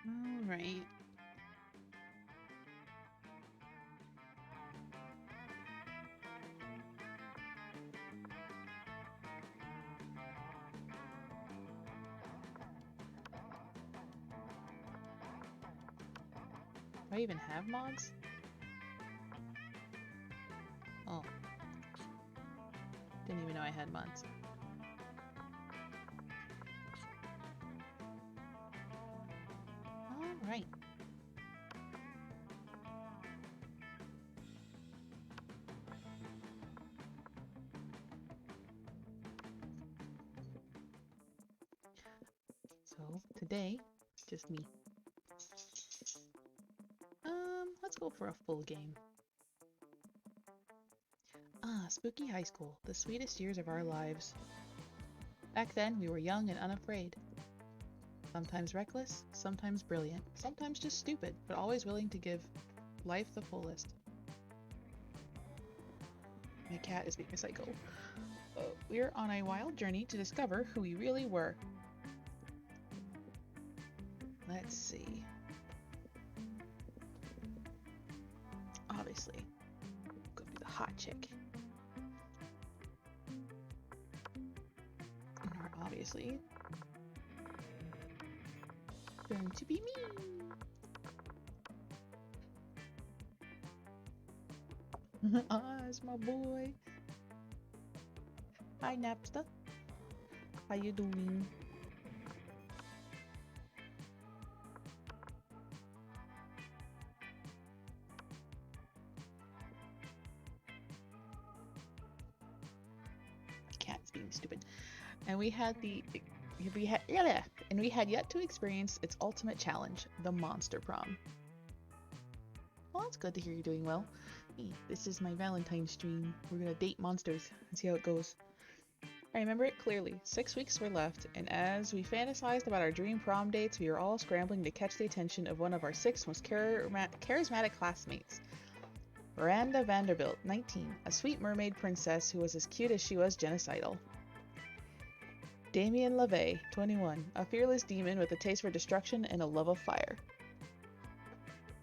All right. Do I even have mods? Oh, didn't even know I had mods. All right. So today, just me. Let's go for a full game. Ah, spooky high school, the sweetest years of our lives. Back then, we were young and unafraid. Sometimes reckless, sometimes brilliant, sometimes just stupid, but always willing to give life the fullest. My cat is being a psycho. We're on a wild journey to discover who we really were. Let's see. Obviously, gonna be the hot chick. Or obviously, going to be me. It's my boy. Hi, Napster. How you doing? Cat's being stupid. And we had yet to experience its ultimate challenge, the monster prom. Well, it's good to hear you're doing well. Hey, this is my Valentine's stream. We're gonna date monsters and see how it goes. I remember it clearly. 6 weeks were left, and as we fantasized about our dream prom dates, we were all scrambling to catch the attention of one of our 6 most charismatic classmates. Miranda Vanderbilt, 19, a sweet mermaid princess who was as cute as she was genocidal. Damien LaVey, 21, a fearless demon with a taste for destruction and a love of fire.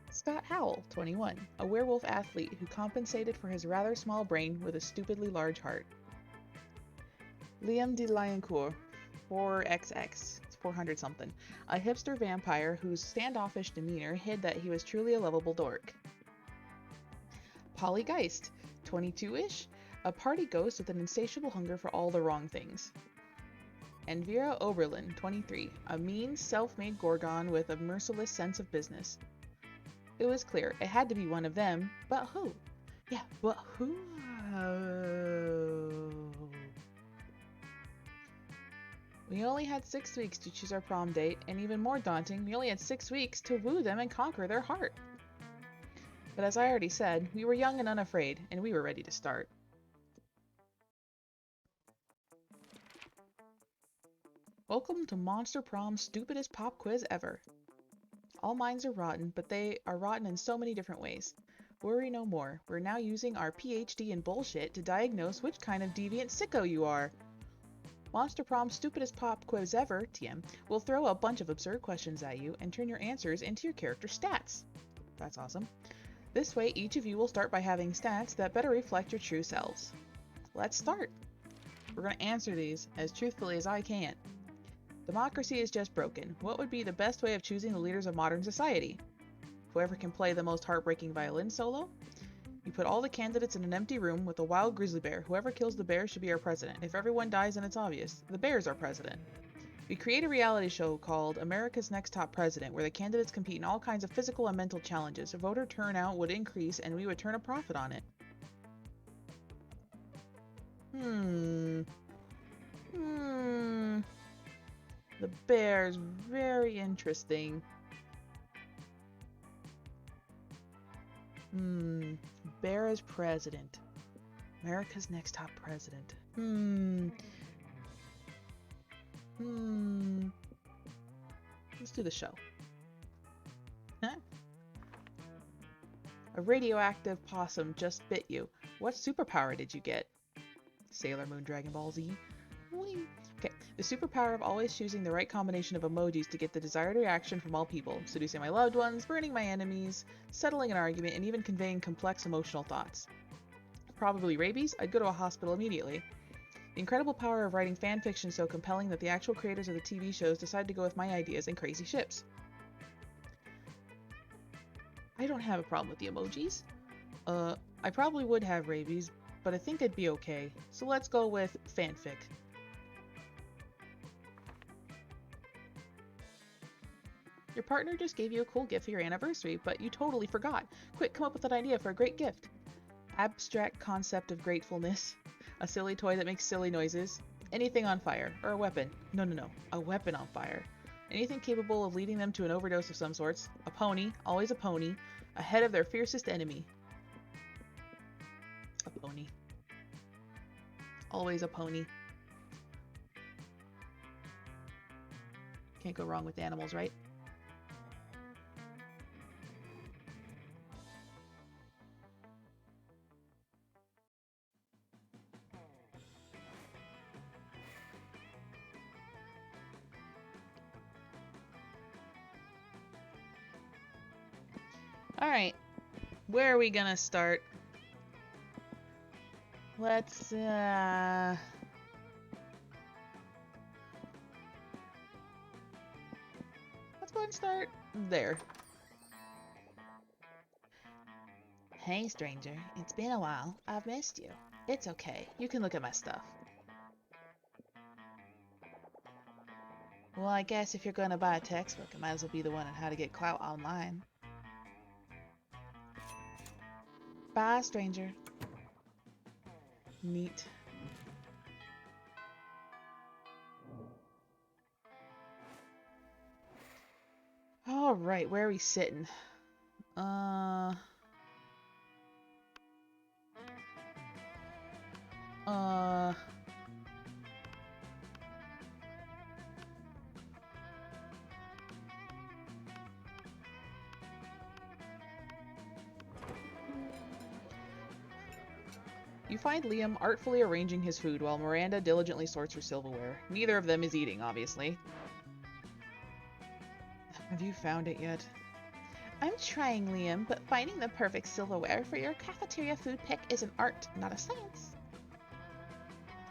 Scott Howell, 21, a werewolf athlete who compensated for his rather small brain with a stupidly large heart. Liam de Lioncourt, 4XX, 400 something, a hipster vampire whose standoffish demeanor hid that he was truly a lovable dork. Polly Geist, 22-ish, a party ghost with an insatiable hunger for all the wrong things. And Vera Oberlin, 23, a mean, self-made gorgon with a merciless sense of business. It was clear, it had to be one of them, but who? Yeah, but who? We only had 6 weeks to choose our prom date, and even more daunting, we only had 6 weeks to woo them and conquer their heart. But as I already said, we were young and unafraid, and we were ready to start. Welcome to Monster Prom's stupidest pop quiz ever. All minds are rotten, but they are rotten in so many different ways. Worry no more. We're now using our PhD in bullshit to diagnose which kind of deviant sicko you are. Monster Prom's stupidest pop quiz ever, TM, will throw a bunch of absurd questions at you and turn your answers into your character stats. That's awesome. This way, each of you will start by having stats that better reflect your true selves. Let's start. We're going to answer these as truthfully as I can. Democracy is just broken. What would be the best way of choosing the leaders of modern society? Whoever can play the most heartbreaking violin solo? You put all the candidates in an empty room with a wild grizzly bear. Whoever kills the bear should be our president. If everyone dies, then it's obvious. The bear is our president. We create a reality show called America's Next Top President, where the candidates compete in all kinds of physical and mental challenges. Voter turnout would increase, and we would turn a profit on it. The bear's very interesting. Bear as president. America's Next Top President. Let's do the show. Huh? A radioactive possum just bit you. What superpower did you get? Sailor Moon Dragon Ball Z. Wing. Okay, the superpower of always choosing the right combination of emojis to get the desired reaction from all people, seducing my loved ones, burning my enemies, settling an argument, and even conveying complex emotional thoughts. Probably rabies, I'd go to a hospital immediately. The incredible power of writing fan fiction so compelling that the actual creators of the TV shows decide to go with my ideas and crazy ships. I don't have a problem with the emojis. I probably would have rabies, but I think I'd be okay. So let's go with fanfic. Your partner just gave you a cool gift for your anniversary, but you totally forgot. Quick, come up with an idea for a great gift. Abstract concept of gratefulness. A silly toy that makes silly noises. Anything on fire. Or a weapon. No. A weapon on fire. Anything capable of leading them to an overdose of some sorts. A pony. Always a pony. Ahead of their fiercest enemy. A pony. Always a pony. Can't go wrong with animals, right? Alright. Where are we gonna start? Let's go ahead and start there. Hey, stranger. It's been a while. I've missed you. It's okay. You can look at my stuff. Well, I guess if you're gonna buy a textbook, it might as well be the one on how to get clout online. Bye, stranger. Neat. Alright, where are we sitting? You find Liam artfully arranging his food while Miranda diligently sorts her silverware. Neither of them is eating, obviously. Have you found it yet? I'm trying, Liam, but finding the perfect silverware for your cafeteria food pick is an art, not a science.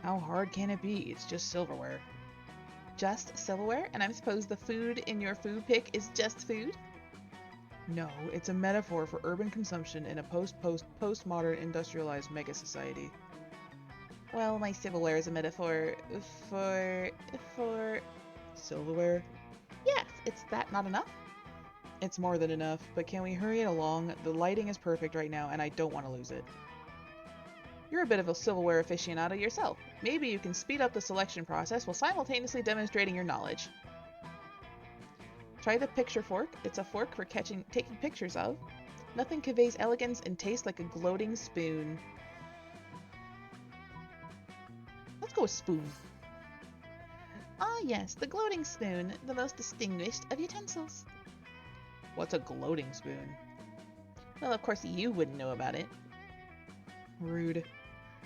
How hard can it be? It's just silverware. Just silverware? And I'm supposed the food in your food pick is just food? No, it's a metaphor for urban consumption in a postmodern industrialized mega society. Well, my silverware is a metaphor for silverware? Yes, it's that not enough? It's more than enough, but can we hurry it along? The lighting is perfect right now, and I don't want to lose it. You're a bit of a silverware aficionado yourself. Maybe you can speed up the selection process while simultaneously demonstrating your knowledge. Try the picture fork. It's a fork for taking pictures of. Nothing conveys elegance and taste like a gloating spoon. Let's go with spoon. Ah yes, the gloating spoon, the most distinguished of utensils. What's a gloating spoon? Well, of course you wouldn't know about it. Rude.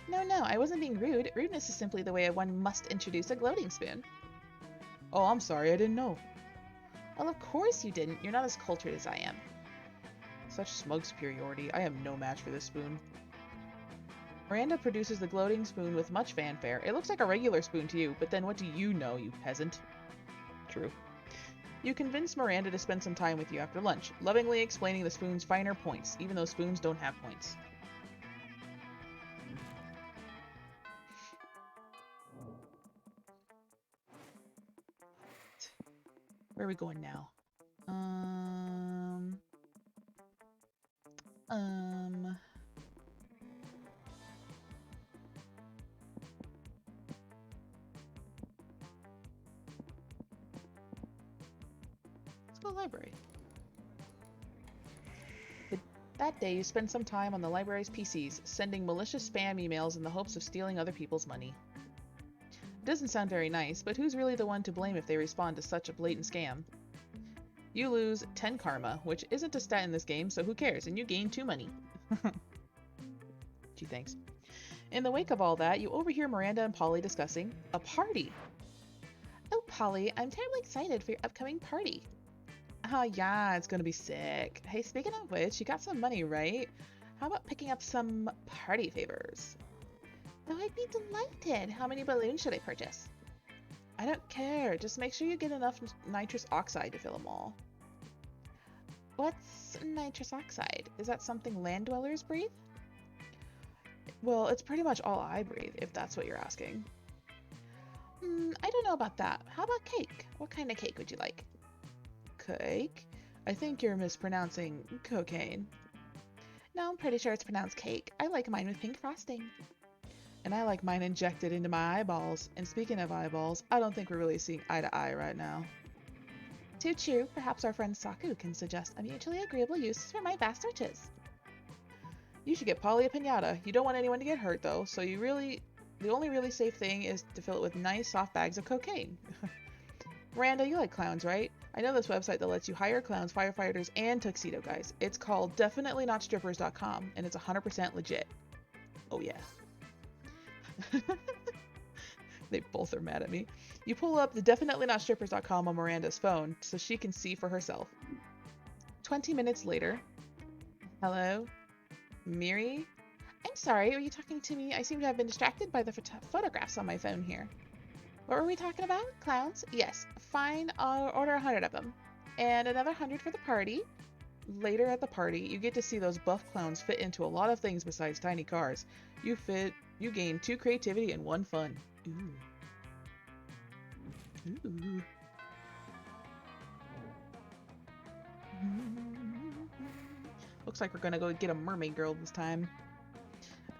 No, I wasn't being rude. Rudeness is simply the way one must introduce a gloating spoon. Oh, I'm sorry, I didn't know. Well, of course you didn't. You're not as cultured as I am. Such smug superiority. I am no match for this spoon. Miranda produces the gloating spoon with much fanfare. It looks like a regular spoon to you, but then what do you know, you peasant? True. You convince Miranda to spend some time with you after lunch, lovingly explaining the spoon's finer points, even though spoons don't have points. Where are we going now? Let's go to the library. That day, you spend some time on the library's PCs, sending malicious spam emails in the hopes of stealing other people's money. It doesn't sound very nice, but who's really the one to blame if they respond to such a blatant scam? You lose 10 karma, which isn't a stat in this game, so who cares, and you gain 2 money. Gee, thanks. In the wake of all that, you overhear Miranda and Polly discussing a party. Holly. I'm terribly excited for your upcoming party. Oh, yeah, it's gonna be sick. Hey, speaking of which, you got some money, right? How about picking up some party favors? Oh, I'd be delighted. How many balloons should I purchase? I don't care. Just make sure you get enough nitrous oxide to fill them all. What's nitrous oxide? Is that something land dwellers breathe? Well, it's pretty much all I breathe, if that's what you're asking. I don't know about that. How about cake? What kind of cake would you like? Cake? I think you're mispronouncing cocaine. No, I'm pretty sure it's pronounced cake. I like mine with pink frosting. And I like mine injected into my eyeballs. And speaking of eyeballs, I don't think we're really seeing eye to eye right now. Too true. Perhaps our friend Saku can suggest a mutually agreeable use for my vast riches. You should get Polly a piñata. You don't want anyone to get hurt, though, so the only really safe thing is to fill it with nice, soft bags of cocaine. Miranda, you like clowns, right? I know this website that lets you hire clowns, firefighters, and tuxedo guys. It's called definitelynotstrippers.com, and it's 100% legit. Oh, yeah. They both are mad at me. You pull up the definitelynotstrippers.com on Miranda's phone so she can see for herself. 20 minutes later. Hello? Miri? I'm sorry, are you talking to me? I seem to have been distracted by the photographs on my phone here. What were we talking about? Clowns? Yes. Fine, I'll order 100 of them. And another 100 for the party. Later at the party, you get to see those buff clowns fit into a lot of things besides tiny cars. You gain 2 creativity and 1 fun. Ooh. Ooh. Looks like we're gonna go get a mermaid girl this time.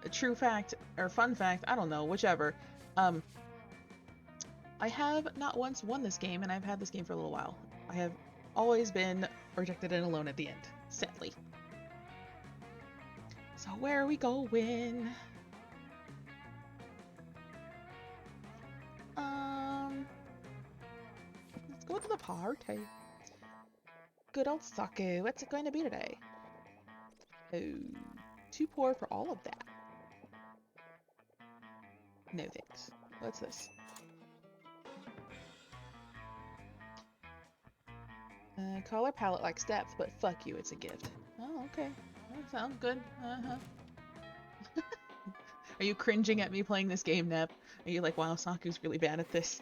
A true fact, or fun fact, I don't know, whichever. I have not once won this game, and I've had this game for a little while. I have always been rejected and alone at the end, sadly. So where are we going? Let's go to the party. Good old Saku. What's it going to be today? Oh, too poor for all of that. No thanks. What's this? Color palette lacks depth, but fuck you, it's a gift. Oh, okay. That sounds good. Are you cringing at me playing this game, Nep? Are you like, wow, Saku's really bad at this?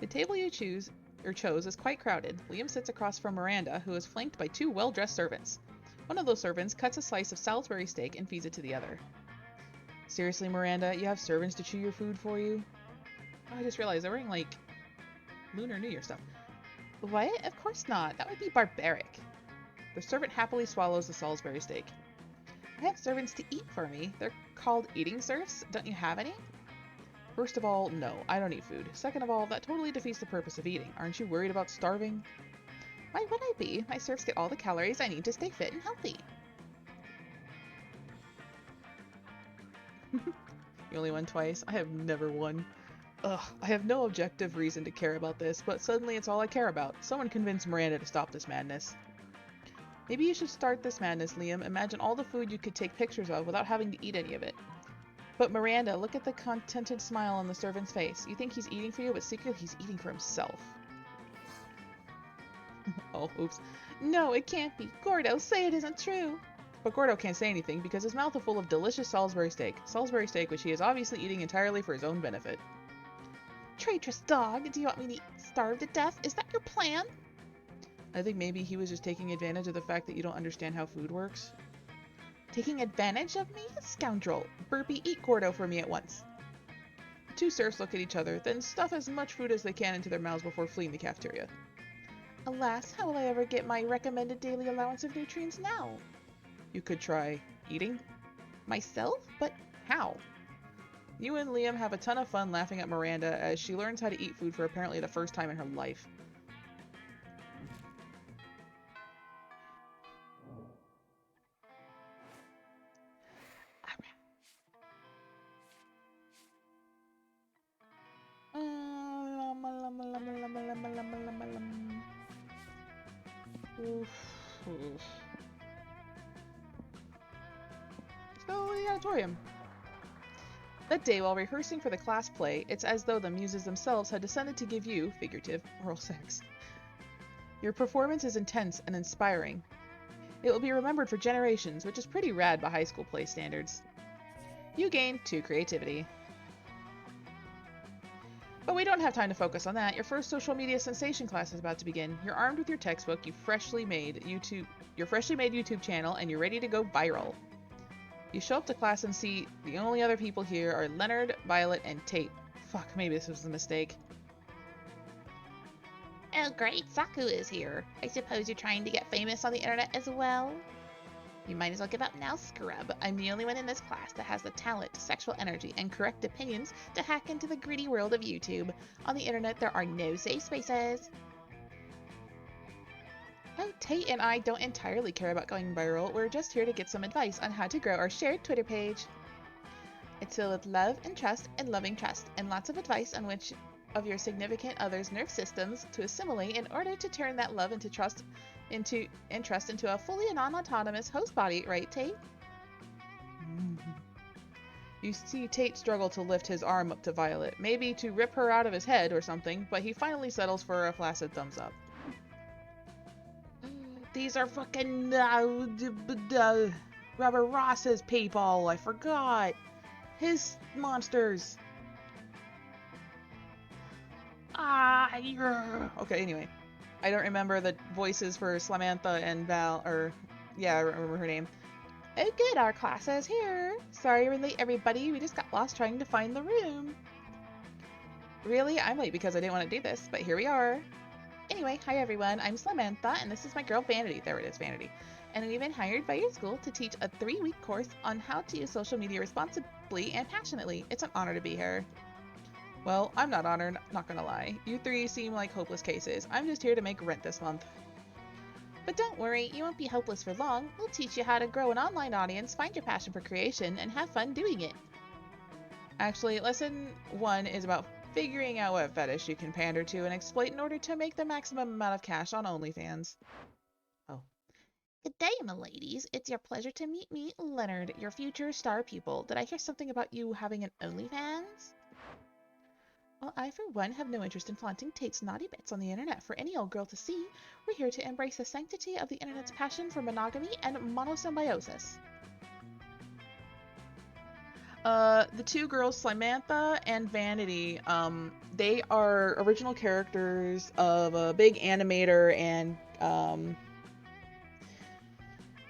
The table you chose is quite crowded. Liam sits across from Miranda, who is flanked by 2 well-dressed servants. One of those servants cuts a slice of Salisbury steak and feeds it to the other. Seriously, Miranda, you have servants to chew your food for you? Oh, I just realized they're wearing, like, Lunar New Year stuff. What? Of course not. That would be barbaric. The servant happily swallows the Salisbury steak. I have servants to eat for me. They're called eating serfs. Don't you have any? First of all, no, I don't eat food. Second of all, that totally defeats the purpose of eating. Aren't you worried about starving? Why would I be? My serfs get all the calories I need to stay fit and healthy. You only won twice? I have never won. Ugh, I have no objective reason to care about this, but suddenly it's all I care about. Someone convince Miranda to stop this madness. Maybe you should start this madness, Liam. Imagine all the food you could take pictures of without having to eat any of it. But Miranda, look at the contented smile on the servant's face. You think he's eating for you, but secretly he's eating for himself. Oh, oops. No, it can't be. Gordo, say it isn't true. But Gordo can't say anything because his mouth is full of delicious Salisbury steak. Salisbury steak which he is obviously eating entirely for his own benefit. Traitorous dog, do you want me to starve to death? Is that your plan? I think maybe he was just taking advantage of the fact that you don't understand how food works. Taking advantage of me? Scoundrel. Burpee, eat Gordo for me at once. The 2 serfs look at each other, then stuff as much food as they can into their mouths before fleeing the cafeteria. Alas, how will I ever get my recommended daily allowance of nutrients now? You could try eating. Myself? But how? You and Liam have a ton of fun laughing at Miranda as she learns how to eat food for apparently the first time in her life. Oof. the auditorium. That day, while rehearsing for the class play, it's as though the muses themselves had descended to give you, figurative, oral sex. Your performance is intense and inspiring. It will be remembered for generations, which is pretty rad by high school play standards. You gain 2 creativity. But we don't have time to focus on that. Your first social media sensation class is about to begin. You're armed with your textbook, your freshly made YouTube channel, and you're ready to go viral. You show up to class and see the only other people here are Leonard, Violet, and Tate. Fuck, maybe this was a mistake. Oh great, Saku is here. I suppose you're trying to get famous on the internet as well? You might as well give up now, scrub. I'm the only one in this class that has the talent, sexual energy, and correct opinions to hack into the gritty world of YouTube. On the internet, there are no safe spaces. Oh, Tate and I don't entirely care about going viral. We're just here to get some advice on how to grow our shared Twitter page. It's filled with love and trust and loving trust, and lots of advice on which of your significant other's nerve systems to assimilate in order to turn that love into trust into a fully non-autonomous host body, right, Tate? You see Tate struggle to lift his arm up to Violet, maybe to rip her out of his head or something, but he finally settles for a flaccid thumbs up. These are fucking Robert Ross's people. I forgot. His monsters. Okay, anyway. I don't remember the voices for Samantha and Val, or... Yeah, I remember her name. Oh good, our class is here. Sorry we're late, everybody. We just got lost trying to find the room. Really? I'm late because I didn't want to do this, but here we are. Anyway, hi everyone, I'm Samantha, and this is my girl Vanity. There it is, Vanity. And we've been hired by your school to teach a 3-week course on how to use social media responsibly and passionately. It's an honor to be here. Well, I'm not honored, not gonna lie. You 3 seem like hopeless cases. I'm just here to make rent this month. But don't worry, you won't be hopeless for long. We'll teach you how to grow an online audience, find your passion for creation, and have fun doing it. Actually, lesson 1 is about figuring out what fetish you can pander to and exploit in order to make the maximum amount of cash on OnlyFans. Oh. Good day, my ladies. It's your pleasure to meet me, Leonard, your future star pupil. Did I hear something about you having an OnlyFans? Well, I, for one, have no interest in flaunting Tate's naughty bits on the internet for any old girl to see. We're here to embrace the sanctity of the internet's passion for monogamy and monosymbiosis. The 2 girls, Samantha and Vanity, they are original characters of a big animator, and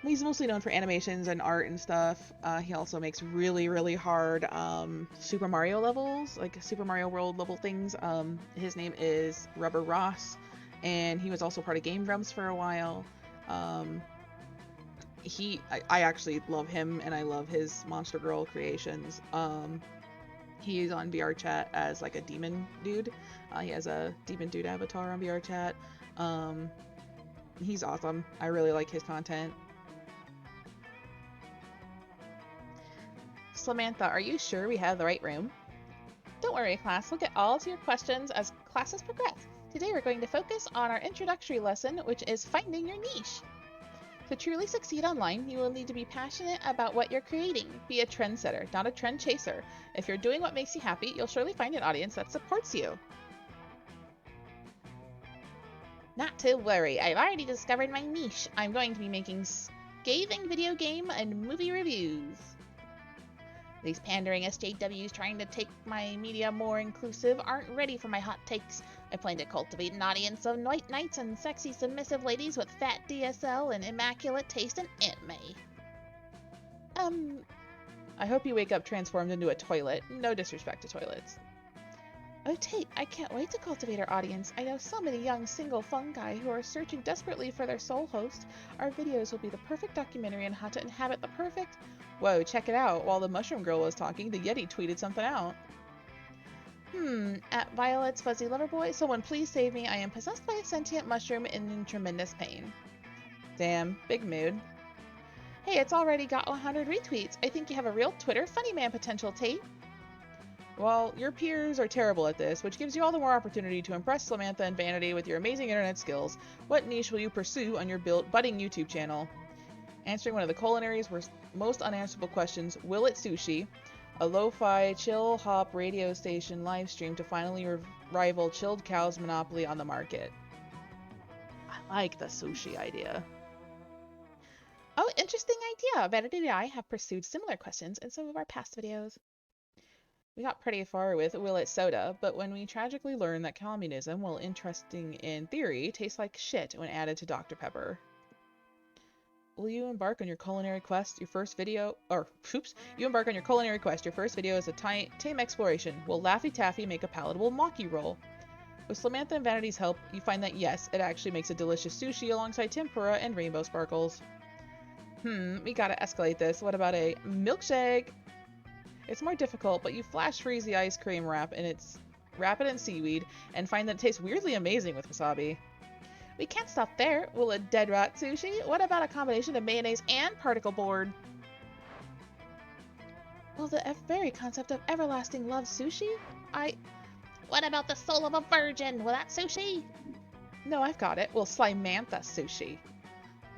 he's mostly known for animations and art and stuff. He also makes really, really hard Super Mario levels, like Super Mario World level things. His name is Rubber Ross, and he was also part of Game Grumps for a while. I actually love him, and I love his Monster Girl creations. He's on VR chat as like a demon dude. He has a demon dude avatar on VR chat. He's awesome. I really like his content. Samantha, are you sure we have the right room? Don't worry, class. We'll get all to your questions as classes progress. Today we're going to focus on our introductory lesson, which is finding your niche. To truly succeed online, you will need to be passionate about what you're creating. Be a trendsetter, not a trend chaser. If you're doing what makes you happy, you'll surely find an audience that supports you. Not to worry, I've already discovered my niche. I'm going to be making scathing video game and movie reviews. These pandering SJWs trying to take my media more inclusive aren't ready for my hot takes. I plan to cultivate an audience of white knights and sexy submissive ladies with fat DSL and immaculate taste in anime. I hope you wake up transformed into a toilet. No disrespect to toilets. Oh, Tate, I can't wait to cultivate our audience. I know so many young single fungi who are searching desperately for their soul host. Our videos will be the perfect documentary on how to inhabit the perfect... Whoa, check it out. While the Mushroom Girl was talking, the Yeti tweeted something out. At Violet's Fuzzy Lover Boy, someone please save me. I am possessed by a sentient mushroom and in tremendous pain. Damn, big mood. Hey, it's already got 100 retweets. I think you have a real Twitter funny man potential, Tate. Well, your peers are terrible at this, which gives you all the more opportunity to impress Samantha and Vanity with your amazing internet skills. What niche will you pursue on your budding YouTube channel? Answering one of the culinaries most unanswerable questions. Will it sushi? A lo-fi chill hop radio station live stream to finally rival Chilled Cow's monopoly on the market. I like the sushi idea. Oh, interesting idea. Vanity and I have pursued similar questions in some of our past videos. We got pretty far with Will It Soda, but when we tragically learned that communism, while interesting in theory, tastes like shit when added to Dr. Pepper. Will you embark on your culinary quest? Your first video, you embark on your culinary quest. Your first video is a tame exploration. Will Laffy Taffy make a palatable maki roll? With Samantha and Vanity's help, you find that yes, it actually makes a delicious sushi alongside tempura and rainbow sparkles. We gotta escalate this. What about a milkshake? It's more difficult, but you flash freeze the ice cream wrap it in seaweed and find that it tastes weirdly amazing with wasabi. We can't stop there. Will a dead rat sushi? What about a combination of mayonnaise and particle board? Will the very concept of everlasting love sushi? What about the soul of a virgin? Will that sushi? No, I've got it. Will Slimantha sushi?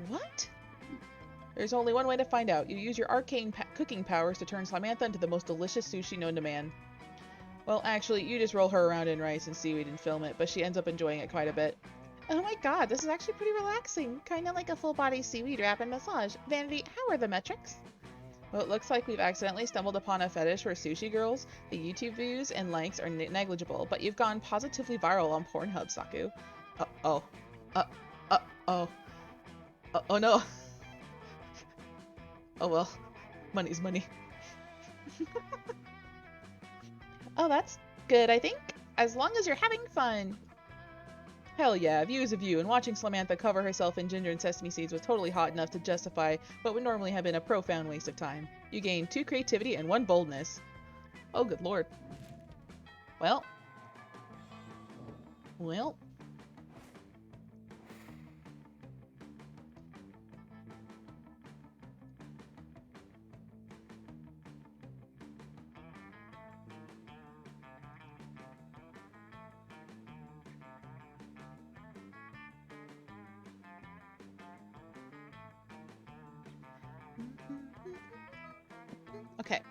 What? There's only one way to find out. You use your arcane cooking powers to turn Slimantha into the most delicious sushi known to man. Well, actually, you just roll her around in rice and seaweed and film it, but she ends up enjoying it quite a bit. Oh my god, this is actually pretty relaxing. Kinda like a full-body seaweed wrap and massage. Vanity, how are the metrics? Well, it looks like we've accidentally stumbled upon a fetish for sushi girls. The YouTube views and likes are negligible, but you've gone positively viral on Pornhub, Saku. Oh no. Oh well, money's money. Oh, that's good, I think. As long as you're having fun. Hell yeah, views of you, and watching Slimantha cover herself in ginger and sesame seeds was totally hot enough to justify what would normally have been a profound waste of time. You gained 2 creativity and 1 boldness. Oh, good lord. Well. Okay.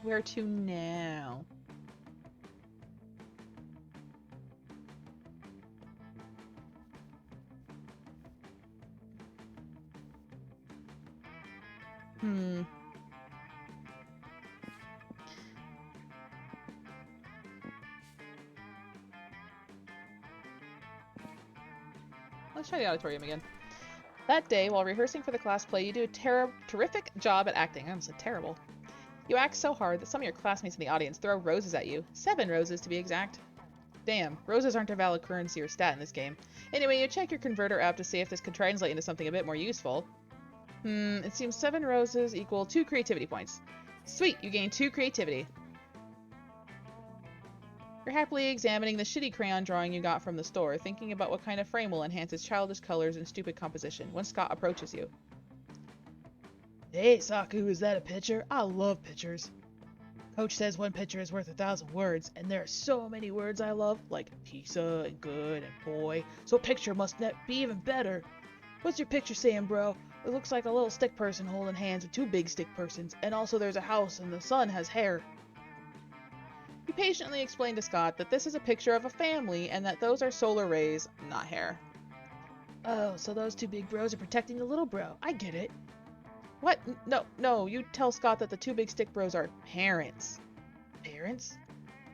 Where to now? Let's try the auditorium again. That day, while rehearsing for the class play, you do a terrific job at acting. I almost said terrible. You act so hard that some of your classmates in the audience throw roses at you. 7 roses, to be exact. Damn, roses aren't a valid currency or stat in this game. Anyway, you check your converter app to see if this could translate into something a bit more useful. It seems 7 roses equal 2 creativity points. Sweet, you gain 2 creativity. You're happily examining the shitty crayon drawing you got from the store, thinking about what kind of frame will enhance its childish colors and stupid composition, when Scott approaches you. Hey, Saku, is that a picture? I love pictures. Coach says one picture is worth 1,000 words, and there are so many words I love, like pizza and good and boy, so a picture must be even better. What's your picture saying, bro? It looks like a little stick person holding hands with 2 big stick persons, and also there's a house and the sun has hair. You patiently explain to Scott that this is a picture of a family and that those are solar rays, not hair. Oh, so those 2 big bros are protecting the little bro. I get it. What? No, you tell Scott that the 2 big stick bros are parents. Parents?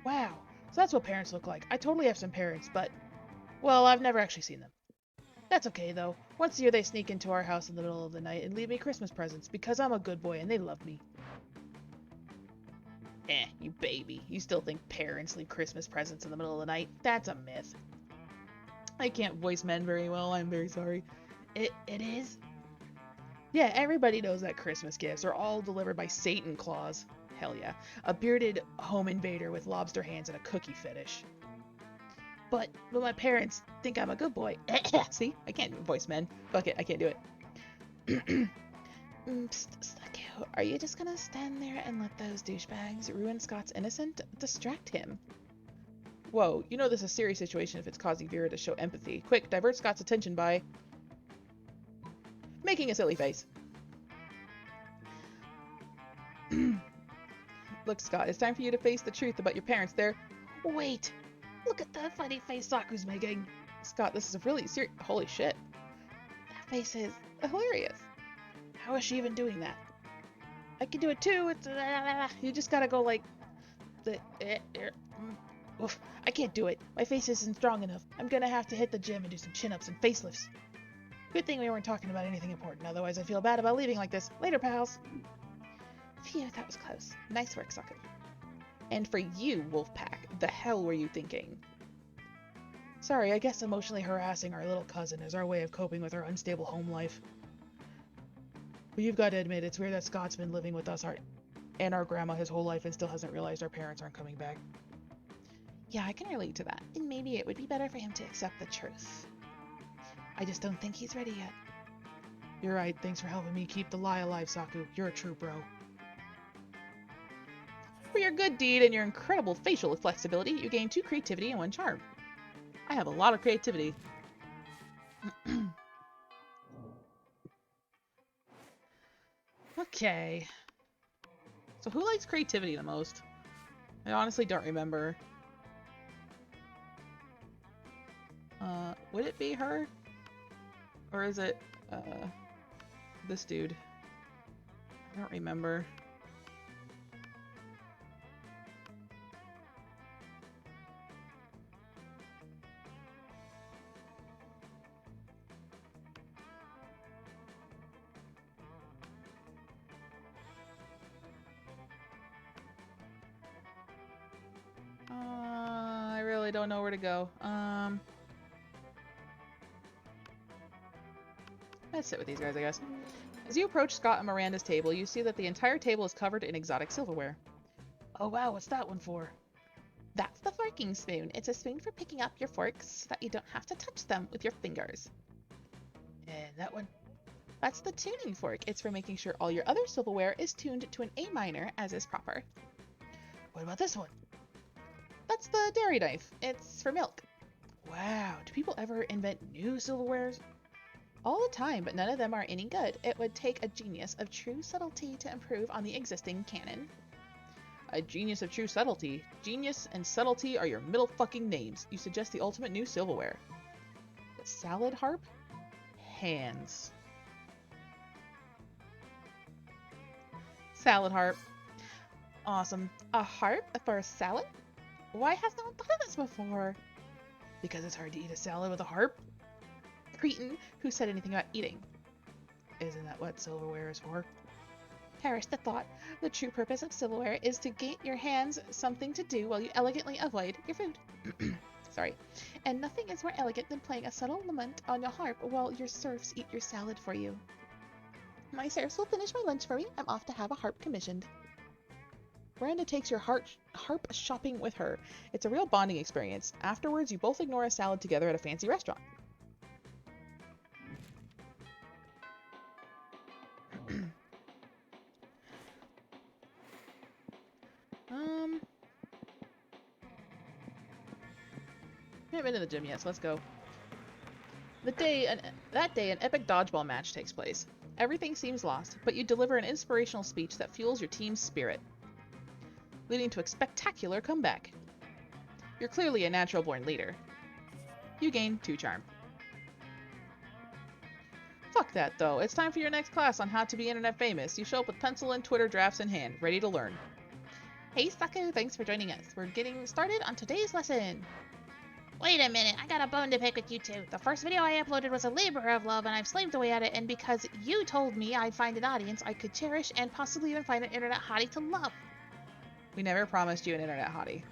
Wow, so that's what parents look like. I totally have some parents, but, well, I've never actually seen them. That's okay, though. Once a year they sneak into our house in the middle of the night and leave me Christmas presents because I'm a good boy and they love me. You baby. You still think parents leave Christmas presents in the middle of the night? That's a myth. I can't voice men very well, I'm very sorry. It is? Yeah, everybody knows that Christmas gifts are all delivered by Satan Claus. Hell yeah. A bearded home invader with lobster hands and a cookie fetish. But my parents think I'm a good boy. See? I can't voice men. Fuck it, I can't do it. Psst, are you just gonna stand there and let those douchebags ruin Scott's innocent? Distract him. Whoa, you know this is a serious situation if it's causing Vera to show empathy. Quick, divert Scott's attention by making a silly face. Look, Scott, it's time for you to face the truth about your parents. Wait! Look at that funny face Saku's making! Scott, this is a really serious... Holy shit. That face is hilarious. How is she even doing that? I can do it too. It's... You just gotta go like... Oof, I can't do it. My face isn't strong enough. I'm gonna have to hit the gym and do some chin-ups and facelifts. Good thing we weren't talking about anything important, otherwise I feel bad about leaving like this. Later, pals. Phew, that was close. Nice work, Saku. And for you, Wolfpack, the hell were you thinking? Sorry, I guess emotionally harassing our little cousin is our way of coping with our unstable home life. But you've got to admit, it's weird that Scott's been living with us and our grandma his whole life and still hasn't realized our parents aren't coming back. Yeah, I can relate to that. And maybe it would be better for him to accept the truth. I just don't think he's ready yet. You're right. Thanks for helping me keep the lie alive, Saku. You're a true bro. For your good deed and your incredible facial flexibility, you gain 2 creativity and 1 charm. I have a lot of creativity. Okay. So who likes creativity the most? I honestly don't remember. Would it be her? Or is it, this dude? I don't remember. I really don't know where to go. Let's sit with these guys, I guess. As you approach Scott and Miranda's table, you see that the entire table is covered in exotic silverware. Oh wow, what's that one for? That's the forking spoon. It's a spoon for picking up your forks so that you don't have to touch them with your fingers. And that one? That's the tuning fork. It's for making sure all your other silverware is tuned to an A minor as is proper. What about this one? That's the dairy knife. It's for milk. Wow, do people ever invent new silverwares? All the time, but none of them are any good. It would take a genius of true subtlety to improve on the existing canon. A genius of true subtlety. Genius and subtlety are your middle fucking names. You suggest the ultimate new silverware. The salad harp? Hands. Salad harp. Awesome. A harp for a salad? Why has no one thought of this before? Because it's hard to eat a salad with a harp? Cretin, who said anything about eating? Isn't that what silverware is for? Perish the thought. The true purpose of silverware is to get your hands something to do while you elegantly avoid your food. Sorry. And nothing is more elegant than playing a subtle lament on your harp while your serfs eat your salad for you. My serfs will finish my lunch for me. I'm off to have a harp commissioned. Miranda takes your harp shopping with her. It's a real bonding experience. Afterwards, you both ignore a salad together at a fancy restaurant. I haven't been to the gym yet, so let's go. That day, an epic dodgeball match takes place. Everything seems lost, but you deliver an inspirational speech that fuels your team's spirit, leading to a spectacular comeback. You're clearly a natural-born leader. You gain 2 charm. Fuck that, though. It's time for your next class on how to be internet famous. You show up with pencil and Twitter drafts in hand, ready to learn. Hey, Saku, thanks for joining us. We're getting started on today's lesson. Wait a minute, I got a bone to pick with you two. The first video I uploaded was a labor of love, and I've slaved away at it, and because you told me I'd find an audience I could cherish and possibly even find an internet hottie to love. We never promised you an internet hottie.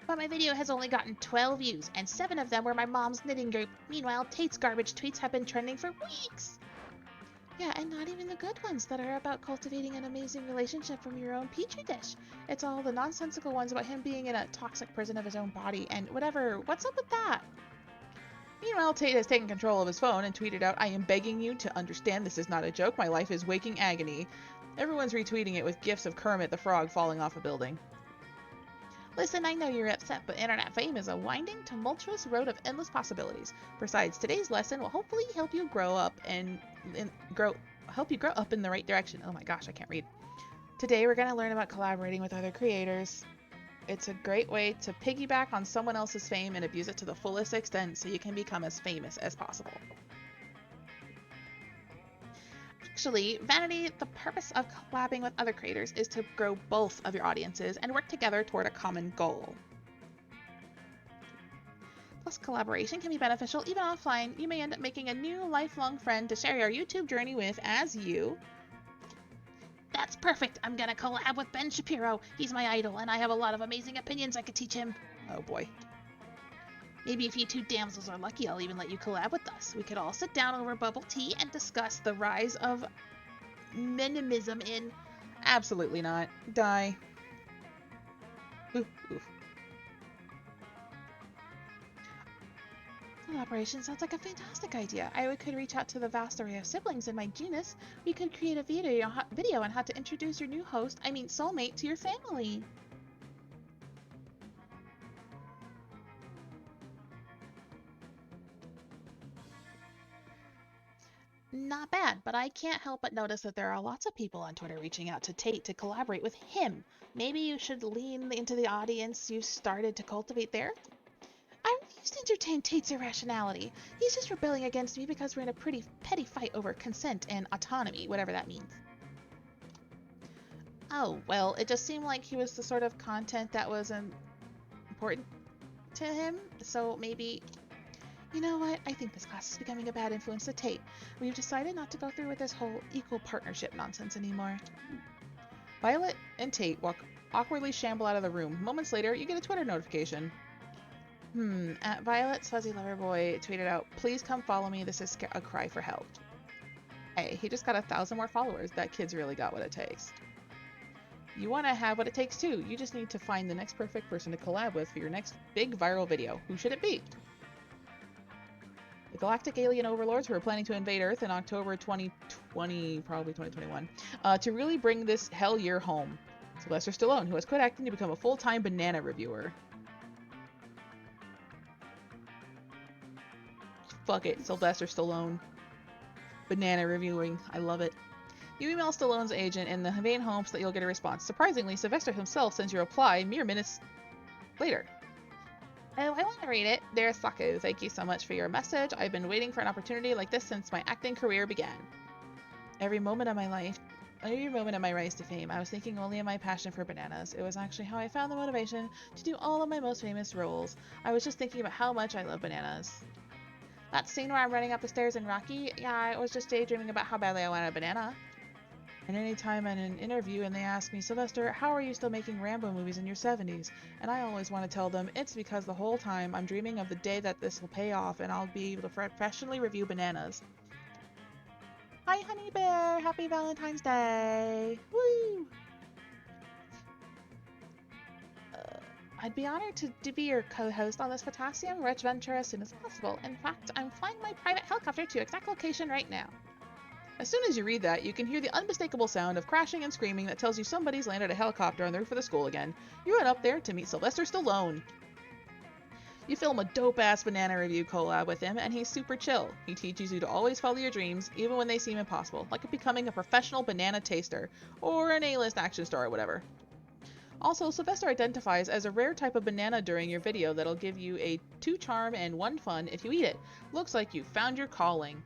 But my video has only gotten 12 views, and 7 of them were my mom's knitting group. Meanwhile, Tate's garbage tweets have been trending for weeks. Yeah, and not even the good ones that are about cultivating an amazing relationship from your own petri dish. It's all the nonsensical ones about him being in a toxic prison of his own body and whatever. What's up with that? Meanwhile, Tate has taken control of his phone and tweeted out, "I am begging you to understand this is not a joke. My life is waking agony. Everyone's retweeting it with gifs of Kermit the Frog falling off a building. Listen, I know you're upset, but internet fame is a winding, tumultuous road of endless possibilities. Besides, today's lesson will hopefully help you grow up in the right direction. Oh my gosh, I can't read. Today we're going to learn about collaborating with other creators. It's a great way to piggyback on someone else's fame and abuse it to the fullest extent so you can become as famous as possible. Actually, Vanity, the purpose of collabing with other creators is to grow both of your audiences and work together toward a common goal. Plus, collaboration can be beneficial even offline. You may end up making a new lifelong friend to share your YouTube journey with as you... That's perfect! I'm gonna collab with Ben Shapiro. He's my idol, and I have a lot of amazing opinions I could teach him. Oh boy. Maybe if you two damsels are lucky, I'll even let you collab with us. We could all sit down over bubble tea and discuss the rise of minimism in... Absolutely not. Die. Oof, oof. Collaboration sounds like a fantastic idea. I could reach out to the vast array of siblings in my genus. We could create a video on how to introduce your new soulmate to your family. Not bad, but I can't help but notice that there are lots of people on Twitter reaching out to Tate to collaborate with him. Maybe you should lean into the audience you started to cultivate there? I refuse to entertain Tate's irrationality. He's just rebelling against me because we're in a pretty petty fight over consent and autonomy, whatever that means. Oh, well, it just seemed like he was the sort of content that was important to him, so maybe... You know what? I think this class is becoming a bad influence to Tate. We've decided not to go through with this whole equal partnership nonsense anymore. Violet and Tate awkwardly shamble out of the room. Moments later, you get a Twitter notification. At Violet's fuzzy lover boy tweeted out, "Please come follow me. This is a cry for help." Hey, he just got 1,000 more followers. That kid's really got what it takes. You want to have what it takes too. You just need to find the next perfect person to collab with for your next big viral video. Who should it be? The galactic alien overlords who are planning to invade Earth in October 2020, probably 2021, to really bring this hell year home. Sylvester Stallone, who has quit acting to become a full-time banana reviewer. Fuck it, Sylvester Stallone. Banana reviewing. I love it. You email Stallone's agent in the vain hopes that you'll get a response. Surprisingly, Sylvester himself sends your reply mere minutes later. Oh, I want to read it. Dear Saku, thank you so much for your message. I've been waiting for an opportunity like this since my acting career began. Every moment of my rise to fame, I was thinking only of my passion for bananas. It was actually how I found the motivation to do all of my most famous roles. I was just thinking about how much I love bananas. That scene where I'm running up the stairs in Rocky? Yeah, I was just daydreaming about how badly I wanted a banana. And anytime I'm in an interview and they ask me, "Sylvester, how are you still making Rambo movies in your 70s? And I always want to tell them, it's because the whole time I'm dreaming of the day that this will pay off and I'll be able to professionally review bananas." Hi, Honey Bear! Happy Valentine's Day! Woo! I'd be honored to be your co-host on this potassium-rich venture as soon as possible. In fact, I'm flying my private helicopter to your exact location right now. As soon as you read that, you can hear the unmistakable sound of crashing and screaming that tells you somebody's landed a helicopter on the roof of the school again. You run up there to meet Sylvester Stallone. You film a dope-ass banana review collab with him, and he's super chill. He teaches you to always follow your dreams, even when they seem impossible, like becoming a professional banana taster, or an A-list action star or whatever. Also, Sylvester identifies as a rare type of banana during your video that'll give you a 2 charm and 1 fun if you eat it. Looks like you found your calling.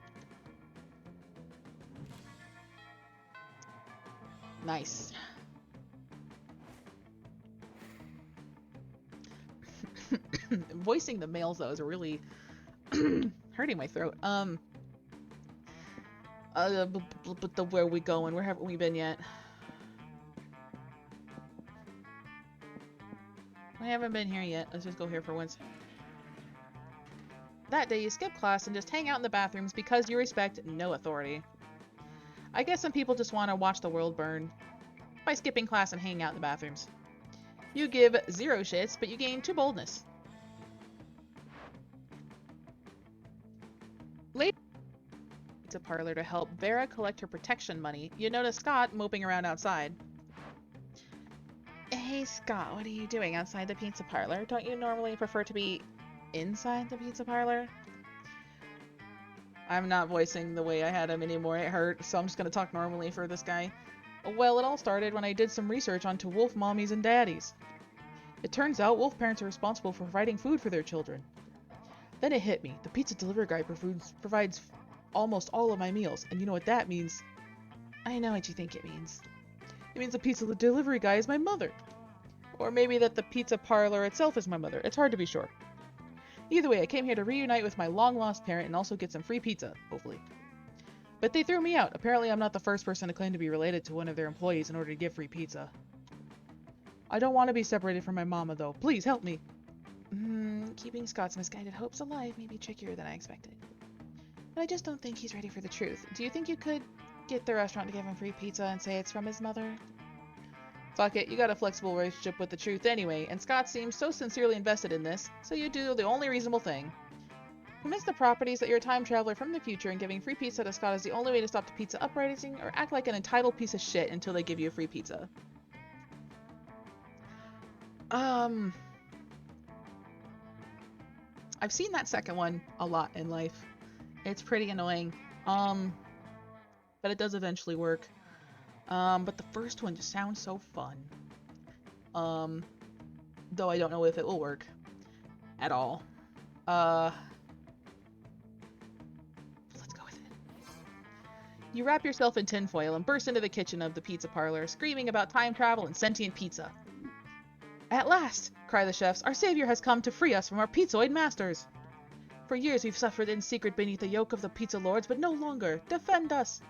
Nice. Voicing the males though is really hurting my throat. But where are we going? Where haven't we been yet? I haven't been here yet. Let's just go here for once. That day you skip class and just hang out in the bathrooms because you respect no authority. I guess some people just want to watch the world burn by skipping class and hanging out in the bathrooms. You give 0 shits, but you gain 2 boldness. Later, pizza parlor to help Vera collect her protection money, you notice Scott moping around outside. Hey Scott, what are you doing outside the pizza parlor? Don't you normally prefer to be inside the pizza parlor? I'm not voicing the way I had him anymore, it hurt, so I'm just gonna talk normally for this guy. Well, it all started when I did some research onto wolf mommies and daddies. It turns out wolf parents are responsible for providing food for their children. Then it hit me. The pizza delivery guy provides almost all of my meals, and you know what that means? I know what you think it means. It means the pizza delivery guy is my mother. Or maybe that the pizza parlor itself is my mother. It's hard to be sure. Either way, I came here to reunite with my long-lost parent and also get some free pizza, hopefully. But they threw me out. Apparently I'm not the first person to claim to be related to one of their employees in order to get free pizza. I don't want to be separated from my mama, though. Please help me. Keeping Scott's misguided hopes alive may be trickier than I expected. But I just don't think he's ready for the truth. Do you think you could get the restaurant to give him free pizza and say it's from his mother? Fuck it, you got a flexible relationship with the truth anyway, and Scott seems so sincerely invested in this, so you do the only reasonable thing. Convince the properties that you're a time traveler from the future and giving free pizza to Scott is the only way to stop the pizza uprising, or act like an entitled piece of shit until they give you a free pizza. I've seen that second one a lot in life. It's pretty annoying. But it does eventually work. But the first one just sounds so fun. Though I don't know if it will work at all. Let's go with it. You wrap yourself in tinfoil and burst into the kitchen of the pizza parlor, screaming about time travel and sentient pizza. At last, cry the chefs, our savior has come to free us from our pizzoid masters. For years we've suffered in secret beneath the yoke of the pizza lords, but no longer. Defend us!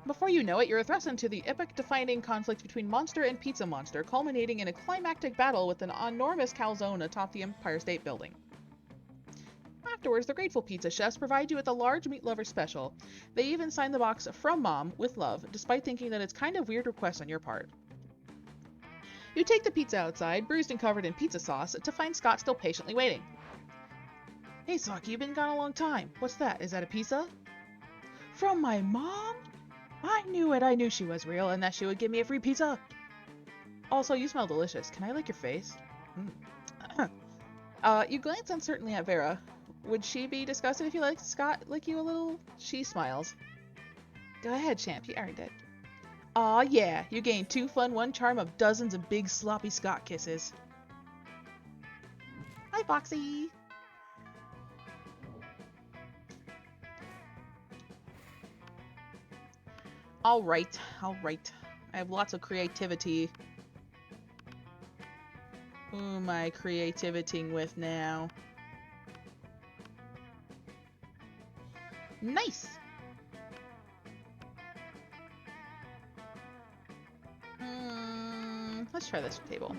Before you know it, you're thrust into the epic-defining conflict between monster and pizza monster, culminating in a climactic battle with an enormous calzone atop the Empire State Building. Afterwards, the grateful pizza chefs provide you with a large meat lover special. They even sign the box "From Mom" with love, despite thinking that it's kind of weird request on your part. You take the pizza outside, bruised and covered in pizza sauce, to find Scott still patiently waiting. Hey, Saki, you've been gone a long time. What's that? Is that a pizza? From my mom? I knew it. I knew she was real and that she would give me a free pizza. Also, you smell delicious. Can I lick your face? You glance uncertainly at Vera. Would she be disgusted if you let Scott lick you a little? She smiles. Go ahead, champ. You earned it. Aw, yeah. You gained 2 fun, 1 charm of dozens of big, sloppy Scott kisses. Hi, Foxy. Alright. I have lots of creativity. Who am I creativiting with now? Nice! Let's try this table.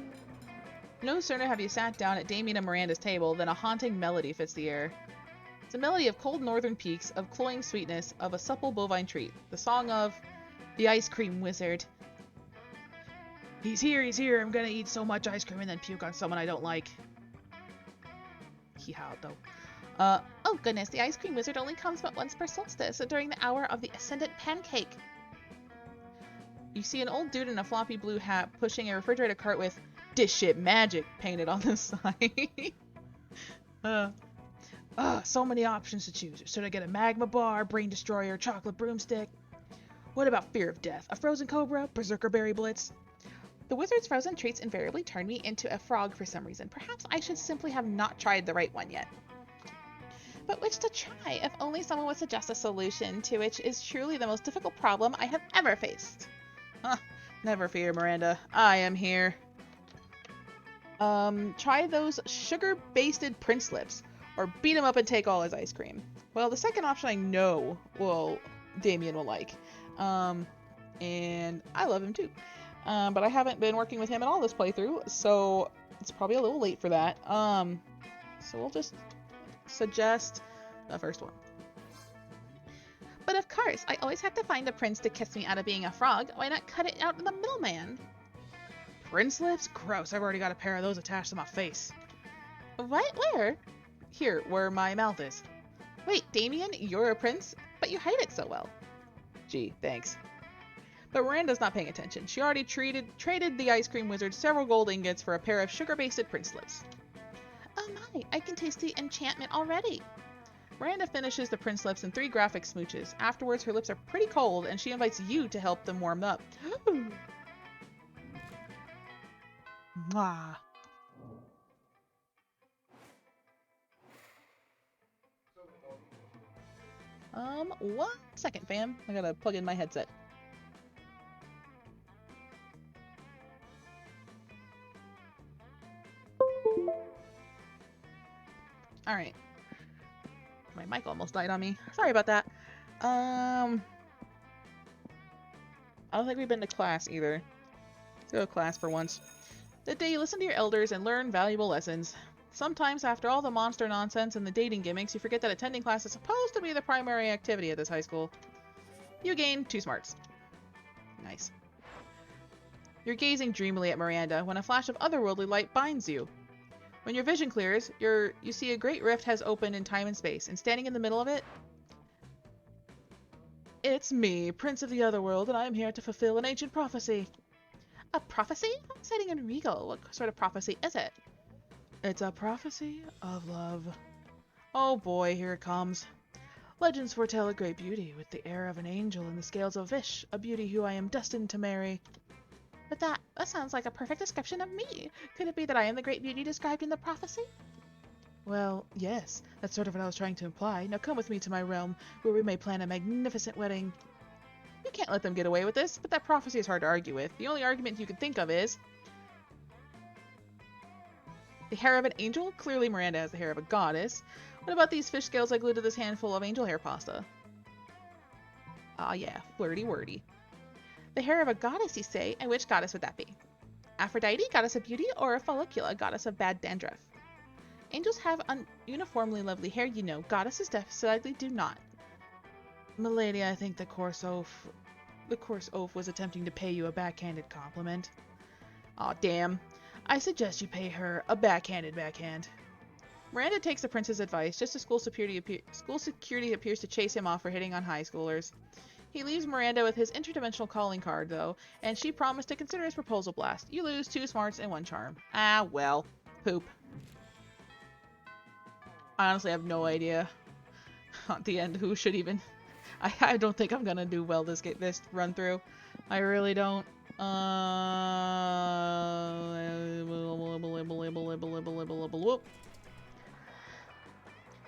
No sooner have you sat down at Damien and Miranda's table than a haunting melody fits the air. It's a melody of cold northern peaks, of cloying sweetness, of a supple bovine treat. The song of the ice cream wizard. He's here, I'm gonna eat so much ice cream and then puke on someone I don't like. He howled though. Oh goodness, the ice cream wizard only comes but once per solstice, during the hour of the ascendant pancake. You see an old dude in a floppy blue hat pushing a refrigerator cart with "Dish shit magic" painted on the side. So many options to choose. Should I get a magma bar, brain destroyer, chocolate broomstick? What about fear of death? A frozen cobra, berserker berry blitz? The wizard's frozen treats invariably turn me into a frog for some reason. Perhaps I should simply have not tried the right one yet. But which to try, if only someone would suggest a solution to which is truly the most difficult problem I have ever faced. Never fear, Miranda. I am here. Try those sugar-basted Prince lips, or beat him up and take all his ice cream. Well, the second option I know Damien will like. And I love him too. But I haven't been working with him at all this playthrough, so it's probably a little late for that. So we'll just suggest the first one. But of course, I always have to find a prince to kiss me out of being a frog. Why not cut it out in the middleman? Prince lips? Gross, I've already got a pair of those attached to my face. What? Where? Here, where my mouth is. Wait, Damien, you're a prince? but you hide it so well. Gee, thanks. But Miranda's not paying attention. She already traded the ice cream wizard several gold ingots for a pair of sugar-basted prince lips. Oh my, I can taste the enchantment already. Miranda finishes the prince lips in 3 graphic smooches. Afterwards, her lips are pretty cold, and she invites you to help them warm up. Mwah. 1 second, fam. I gotta plug in my headset. Alright. My mic almost died on me. Sorry about that. I don't think we've been to class either. Let's go to class for once. That day you listen to your elders and learn valuable lessons. Sometimes, after all the monster nonsense and the dating gimmicks, you forget that attending class is supposed to be the primary activity at this high school. You gain 2 smarts. Nice. You're gazing dreamily at Miranda when a flash of otherworldly light binds you. When your vision clears, you see a great rift has opened in time and space, and standing in the middle of it, it's me, Prince of the Otherworld, and I am here to fulfill an ancient prophecy. A prophecy? How exciting and regal. What sort of prophecy is it? It's a prophecy of love. Oh boy, here it comes. Legends foretell a great beauty with the air of an angel and the scales of a fish, a beauty who I am destined to marry. But that sounds like a perfect description of me. Could it be that I am the great beauty described in the prophecy? Well, yes, that's sort of what I was trying to imply. Now come with me to my realm, where we may plan a magnificent wedding. You can't let them get away with this, but that prophecy is hard to argue with. The only argument you can think of is the hair of an angel? Clearly Miranda has the hair of a goddess. What about these fish scales I glued to this handful of angel hair pasta? Ah yeah, flirty wordy. The hair of a goddess, you say? And which goddess would that be? Aphrodite, goddess of beauty, or Follicula, goddess of bad dandruff? Angels have uniformly lovely hair, you know. Goddesses decidedly do not. Milady, I think the coarse oaf was attempting to pay you a backhanded compliment. Aw, damn. I suggest you pay her a backhanded backhand. Miranda takes the prince's advice, just as school security appears to chase him off for hitting on high schoolers. He leaves Miranda with his interdimensional calling card, though, and she promised to consider his proposal blast. You lose 2 smarts and 1 charm. Ah, well. Poop. I honestly have no idea at the end who should even... I don't think I'm gonna do well this run through. I really don't.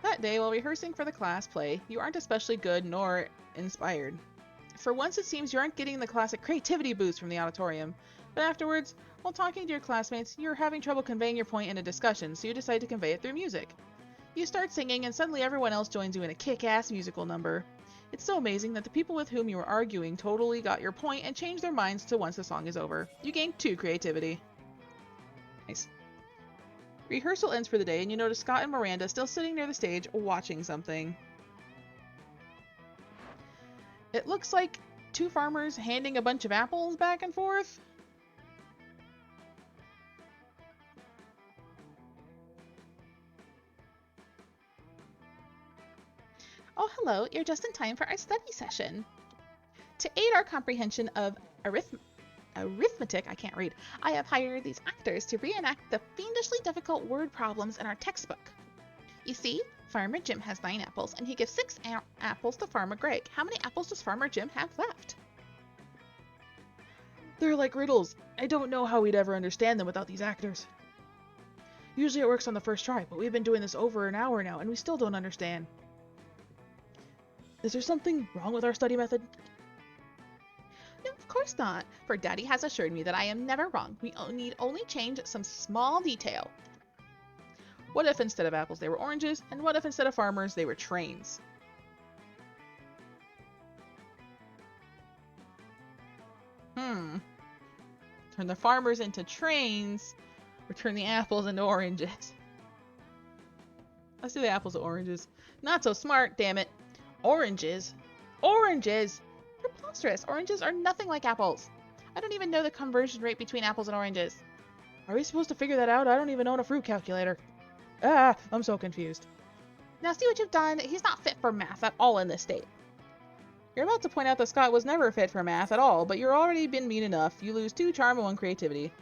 That day, while rehearsing for the class play, you aren't especially good nor inspired. For once, it seems you aren't getting the classic creativity boost from the auditorium. But afterwards, while talking to your classmates, you're having trouble conveying your point in a discussion, so you decide to convey it through music. You start singing, and suddenly everyone else joins you in a kick-ass musical number. It's so amazing that the people with whom you were arguing totally got your point and changed their minds to once the song is over. You gain 2 creativity. Nice. Rehearsal ends for the day, and you notice Scott and Miranda still sitting near the stage watching something. It looks like 2 farmers handing a bunch of apples back and forth. Oh, hello. You're just in time for our study session. To aid our comprehension of arithmetic, I can't read, I have hired these actors to reenact the fiendishly difficult word problems in our textbook. You see, Farmer Jim has 9 apples, and he gives 6 apples to Farmer Greg. How many apples does Farmer Jim have left? They're like riddles. I don't know how we'd ever understand them without these actors. Usually it works on the first try, but we've been doing this over an hour now, and we still don't understand. Is there something wrong with our study method? No, of course not, for Daddy has assured me that I am never wrong. We need only change some small detail. What if instead of apples they were oranges, and what if instead of farmers they were trains? Turn the farmers into trains, or turn the apples into oranges. Let's do the apples to oranges. Not so smart, damn it. Oranges? Oranges! Preposterous. Oranges are nothing like apples. I don't even know the conversion rate between apples and oranges. Are we supposed to figure that out? I don't even own a fruit calculator. Ah, I'm so confused. Now see what you've done. He's not fit for math at all in this state. You're about to point out that Scott was never fit for math at all, but you're already been mean enough. You lose 2 charm and 1 creativity.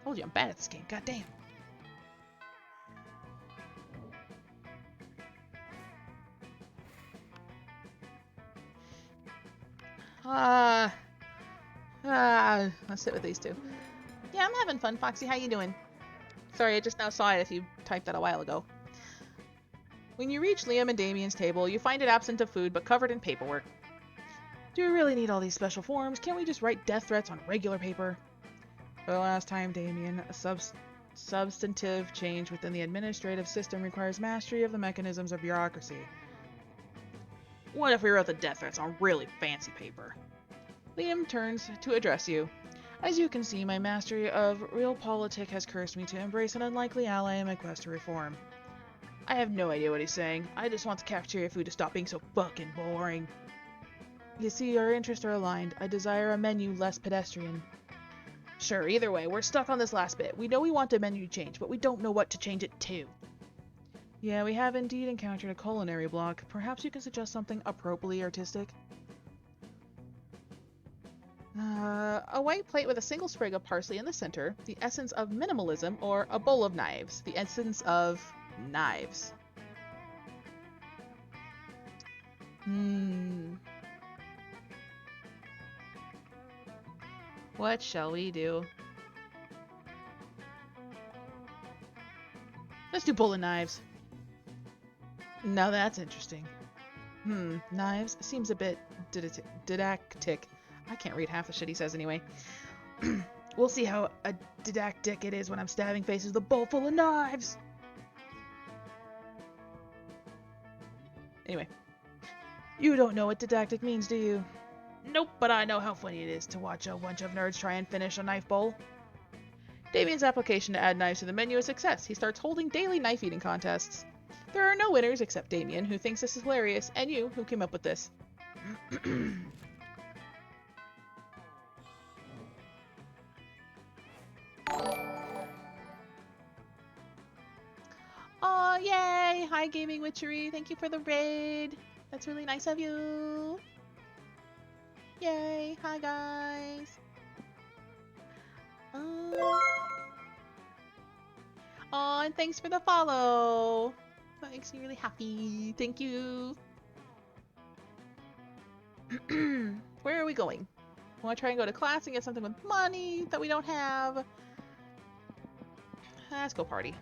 Told you I'm bad at this game. Goddamn. Let's sit with these two. Yeah, I'm having fun, Foxy. How you doing? Sorry, I just now saw it if you typed that a while ago. When you reach Liam and Damien's table, you find it absent of food but covered in paperwork. Do we really need all these special forms? Can't we just write death threats on regular paper? For the last time, Damien, a substantive change within the administrative system requires mastery of the mechanisms of bureaucracy. What if we wrote the death threats on really fancy paper? Liam turns to address you. As you can see, my mastery of realpolitik has cursed me to embrace an unlikely ally in my quest to reform. I have no idea what he's saying. I just want the cafeteria food to stop being so fucking boring. You see, our interests are aligned. I desire a menu less pedestrian. Sure, either way, we're stuck on this last bit. We know we want a menu change, but we don't know what to change it to. Yeah, we have indeed encountered a culinary block. Perhaps you can suggest something appropriately artistic? A white plate with a single sprig of parsley in the center, the essence of minimalism, or a bowl of knives, the essence of knives. What shall we do? Let's do bowl of knives. Now that's interesting. Knives seems a bit didactic. I can't read half the shit he says anyway. We'll see how didactic it is when I'm stabbing faces with a bowl full of knives. Anyway. You don't know what didactic means, do you? Nope, but I know how funny it is to watch a bunch of nerds try and finish a knife bowl. Damien's application to add knives to the menu is a success. He starts holding daily knife eating contests. There are no winners except Damien, who thinks this is hilarious, and you, who came up with this. Aw, yay! Hi, Gaming Witchery. Thank you for the raid. That's really nice of you. Yay! Hi, guys. Aw, and thanks for the follow. That makes me really happy. Thank you. Where are we going? I want to try and go to class and get something with money that we don't have. Let's go party.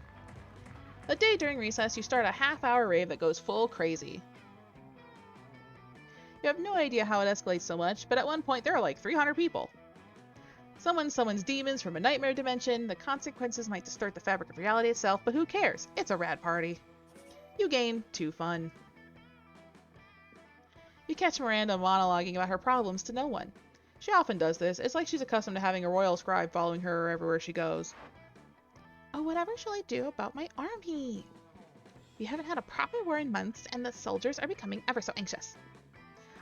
A day during recess, you start a half-hour rave that goes full crazy. You have no idea how it escalates so much, but at one point there are like 300 people. Someone summons demons from a nightmare dimension. The consequences might distort the fabric of reality itself, but who cares? It's a rad party. You gain 2 fun. You catch Miranda monologuing about her problems to no one. She often does this. It's like she's accustomed to having a royal scribe following her everywhere she goes. Oh, whatever shall I do about my army? We haven't had a proper war in months, and the soldiers are becoming ever so anxious.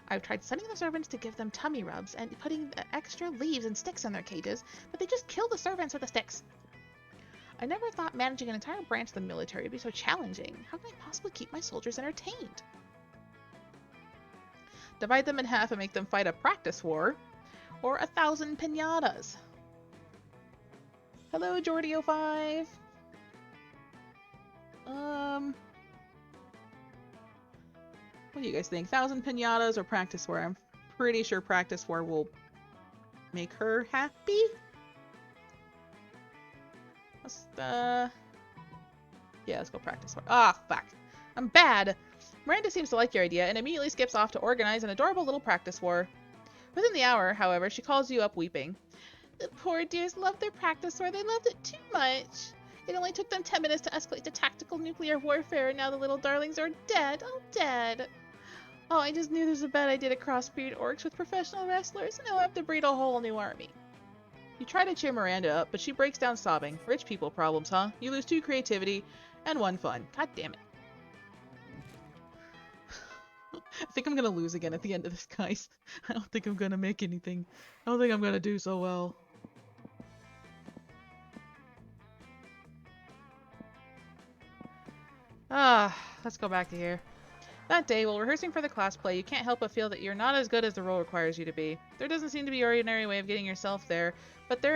I've tried sending the servants to give them tummy rubs and putting the extra leaves and sticks in their cages, but they just kill the servants with the sticks. I never thought managing an entire branch of the military would be so challenging. How can I possibly keep my soldiers entertained? Divide them in half and make them fight a practice war, or 1,000 piñatas. Hello, Jordy05. What do you guys think? 1,000 piñatas or practice war? I'm pretty sure practice war will make her happy. Yeah, let's go practice war. Ah, fuck. I'm bad. Miranda seems to like your idea and immediately skips off to organize an adorable little practice war. Within the hour, however, she calls you up weeping. The poor dears loved their practice war. They loved it too much. It only took them 10 minutes to escalate to tactical nuclear warfare, and now the little darlings are dead. All dead. Oh, I just knew there's a bad idea to crossbreed orcs with professional wrestlers, and now I have to breed a whole new army. You try to cheer Miranda up, but she breaks down sobbing. Rich people problems, huh? You lose 2 creativity and 1 fun. God damn it. I think I'm gonna lose again at the end of this, guys. I don't think I'm gonna make anything. I don't think I'm gonna do so well. Let's go back to here. That day, while rehearsing for the class play, you can't help but feel that you're not as good as the role requires you to be. There doesn't seem to be an ordinary way of getting yourself there, but there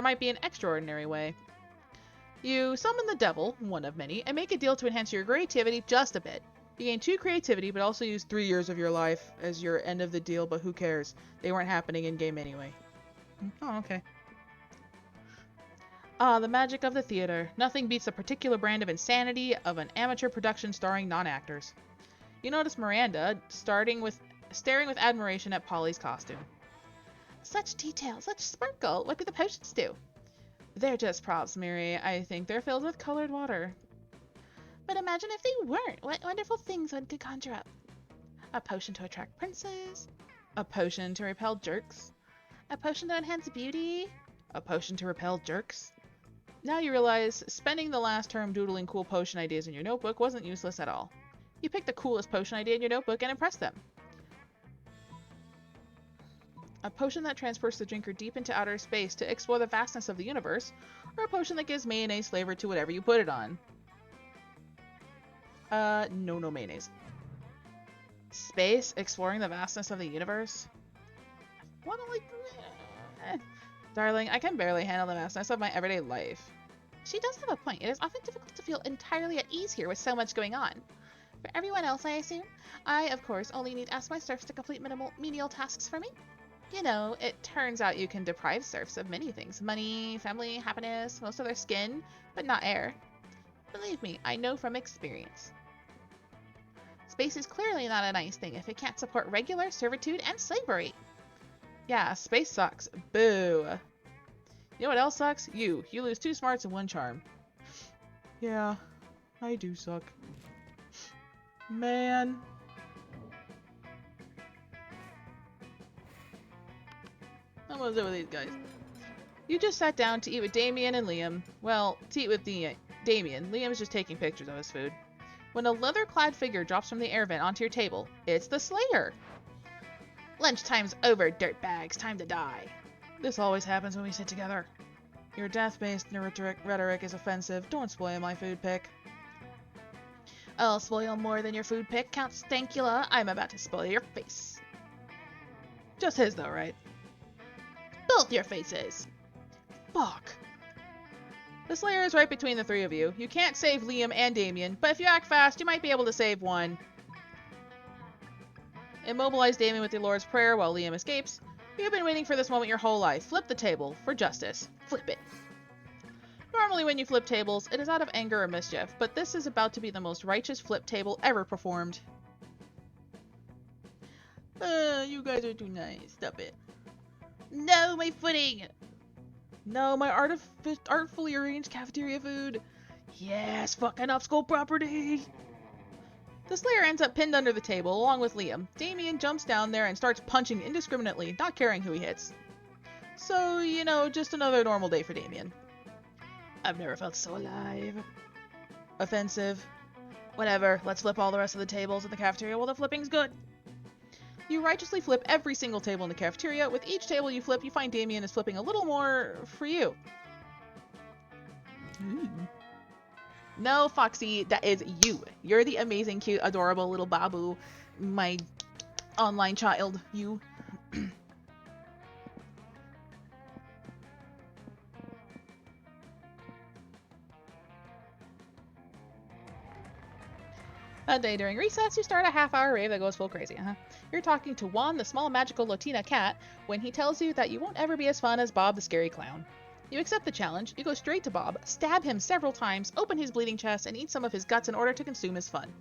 might be an extraordinary way. You summon the devil, one of many, and make a deal to enhance your creativity just a bit. You gain 2 creativity, but also use 3 years of your life as your end of the deal, but who cares? They weren't happening in-game anyway. Oh, okay. Ah, the magic of the theater. Nothing beats a particular brand of insanity of an amateur production starring non-actors. You notice Miranda staring with admiration at Polly's costume. Such detail, such sparkle. What do the potions do? They're just props, Miri. I think they're filled with colored water. But imagine if they weren't. What wonderful things one could conjure up. A potion to attract princes. A potion to repel jerks. A potion to enhance beauty. A potion to repel jerks. Now you realize spending the last term doodling cool potion ideas in your notebook wasn't useless at all. You picked the coolest potion idea in your notebook and impressed them. A potion that transports the drinker deep into outer space to explore the vastness of the universe, or a potion that gives mayonnaise flavor to whatever you put it on. No mayonnaise. Space, exploring the vastness of the universe? What Darling, I can barely handle the vastness of my everyday life. She does have a point. It is often difficult to feel entirely at ease here with so much going on. For everyone else, I assume, I, of course, only need ask my serfs to complete menial tasks for me. You know, it turns out you can deprive serfs of many things. Money, family, happiness, most of their skin, but not air. Believe me, I know from experience. Space is clearly not a nice thing if it can't support regular servitude and slavery. Yeah, space sucks. Boo. You know what else sucks? You. You lose 2 smarts and 1 charm. Yeah, I do suck. Man. Almost done with these guys. You just sat down to eat with Damien and Liam. Well, to eat with Damien. Liam's just taking pictures of his food. When a leather-clad figure drops from the air vent onto your table, it's the Slayer. Lunchtime's over, dirtbags. Time to die. This always happens when we sit together. Your death-based rhetoric is offensive. Don't spoil my food pick. I'll spoil more than your food pick, Count Stankula. I'm about to spoil your face. Just his, though, right? Both your faces. Fuck. The Slayer is right between the 3 of you. You can't save Liam and Damien, but if you act fast, you might be able to save one. Immobilize Damien with the Lord's Prayer while Liam escapes. You've been waiting for this moment your whole life. Flip the table. For justice. Flip it. Normally when you flip tables, it is out of anger or mischief, but this is about to be the most righteous flip table ever performed. You guys are too nice. Stop it. No, my footing! No, my artfully arranged cafeteria food. Yes, fucking up school property! The Slayer ends up pinned under the table, along with Liam. Damien jumps down there and starts punching indiscriminately, not caring who he hits. So, you know, just another normal day for Damien. I've never felt so alive. Offensive. Whatever, let's flip all the rest of the tables in the cafeteria while the flipping's good. You righteously flip every single table in the cafeteria. With each table you flip, you find Damien is flipping a little more for you. No, Foxy, that is you. You're the amazing, cute, adorable little Babu. My online child. You. That day during recess, you start a half-hour rave that goes full crazy, You're talking to Juan, the small magical Latina cat, when he tells you that you won't ever be as fun as Bob the scary clown. You accept the challenge, you go straight to Bob, stab him several times, open his bleeding chest, and eat some of his guts in order to consume his fun.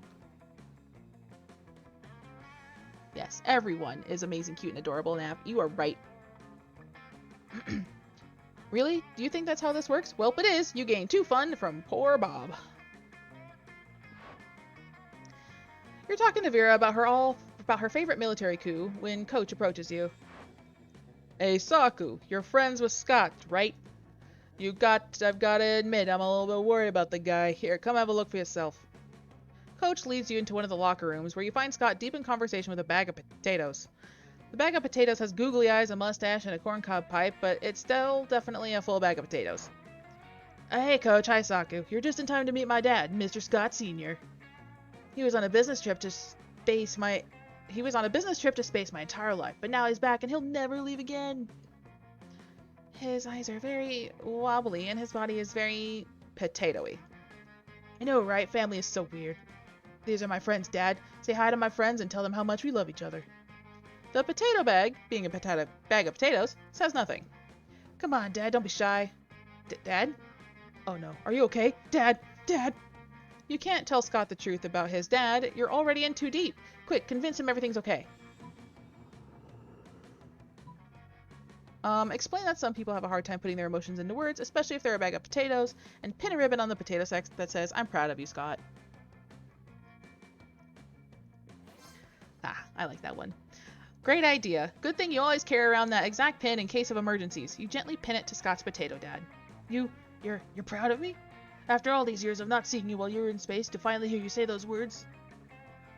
Yes, everyone is amazing, cute, and adorable, Nav. You are right. Really? Do you think that's how this works? Well, it is. You gain 2 fun from poor Bob. You're talking to Vera about her favorite military coup when Coach approaches you. Hey, Saku, you're friends with Scott, right? I've gotta admit, I'm a little bit worried about the guy. Here, come have a look for yourself. Coach leads you into one of the locker rooms where you find Scott deep in conversation with a bag of potatoes. The bag of potatoes has googly eyes, a mustache, and a corncob pipe, but it's still definitely a full bag of potatoes. Hey, Coach. Hi, Saku. You're just in time to meet my dad, Mr. Scott Sr. He was on a business trip to space my entire life, but now he's back and he'll never leave again. His eyes are very wobbly and his body is very potatoey. I know, right? Family is so weird. These are my friends, Dad. Say hi to my friends and tell them how much we love each other. The potato bag, being a bag of potatoes, says nothing. Come on, Dad, don't be shy. Dad? Oh no, are you okay? Dad! Dad! You can't tell Scott the truth about his dad. You're already in too deep. Quick, convince him everything's okay. Explain that some people have a hard time putting their emotions into words, especially if they're a bag of potatoes, and pin a ribbon on the potato sack that says, "I'm proud of you, Scott." Ah, I like that one. Great idea. Good thing you always carry around that exact pin in case of emergencies. You gently pin it to Scott's potato dad. You're proud of me? After all these years of not seeing you while you were in space, to finally hear you say those words?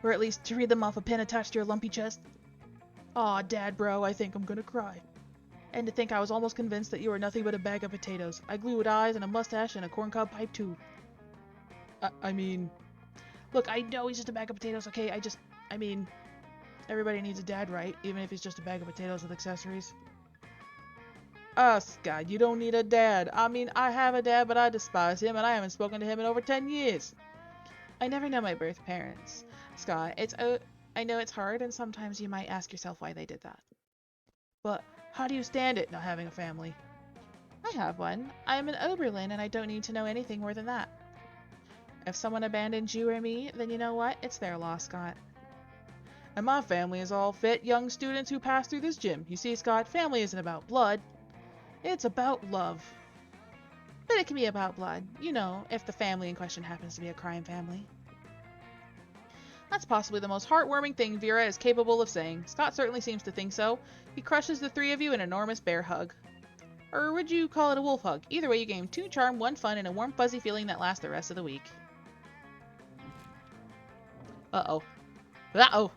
Or at least to read them off a pin attached to your lumpy chest? Aw, Dad, bro, I think I'm gonna cry. And to think I was almost convinced that you were nothing but a bag of potatoes. I glued eyes and a mustache and a corncob pipe too. I mean... Look, I know he's just a bag of potatoes, okay? I mean... Everybody needs a dad, right? Even if he's just a bag of potatoes with accessories. Scott, you don't need a dad. I mean, I have a dad, but I despise him, and I haven't spoken to him in over 10 years. I never know my birth parents. Scott, I know it's hard, and sometimes you might ask yourself why they did that. But how do you stand it, not having a family? I have one. I am an Oberlin, and I don't need to know anything more than that. If someone abandons you or me, then you know what? It's their loss, Scott. And my family is all fit young students who pass through this gym. You see, Scott, family isn't about blood. It's about love. But it can be about blood, you know, if the family in question happens to be a crime family. That's possibly the most heartwarming thing Vera is capable of saying. Scott certainly seems to think so. He crushes the three of you in an enormous bear hug. Or would you call it a wolf hug? Either way, you gain 2 charm, 1 fun, and a warm fuzzy feeling that lasts the rest of the week. Uh-oh. Uh-oh.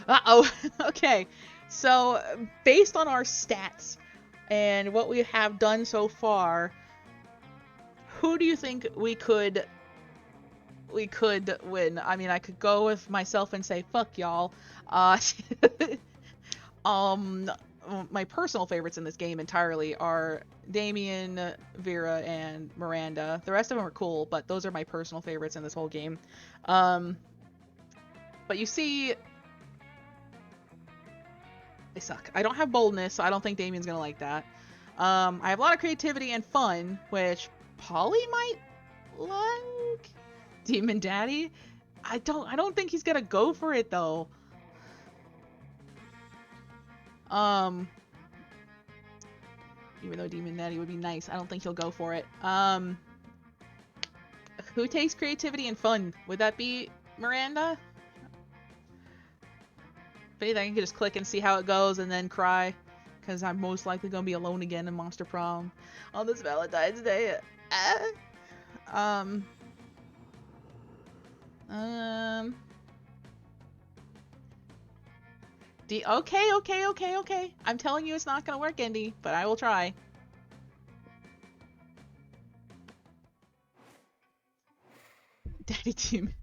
Uh-oh. Okay. So, based on our stats and what we have done so far, who do you think we could win? I mean, I could go with myself and say, fuck y'all. My personal favorites in this game entirely are Damien, Vera, and Miranda. The rest of them are cool, but those are my personal favorites in this whole game. But you see, they suck. I don't have boldness, so I don't think Damien's gonna like that. I have a lot of creativity and fun, which Polly might like. Demon Daddy? I don't think he's gonna go for it though. Even though Demon Daddy would be nice, I don't think he'll go for it. Who takes creativity and fun? Would that be Miranda? If anything, I can just click and see how it goes and then cry. Because I'm most likely going to be alone again in Monster Prom on this Valentine's Day. Okay. I'm telling you it's not going to work, Indy, but I will try. Daddy Team.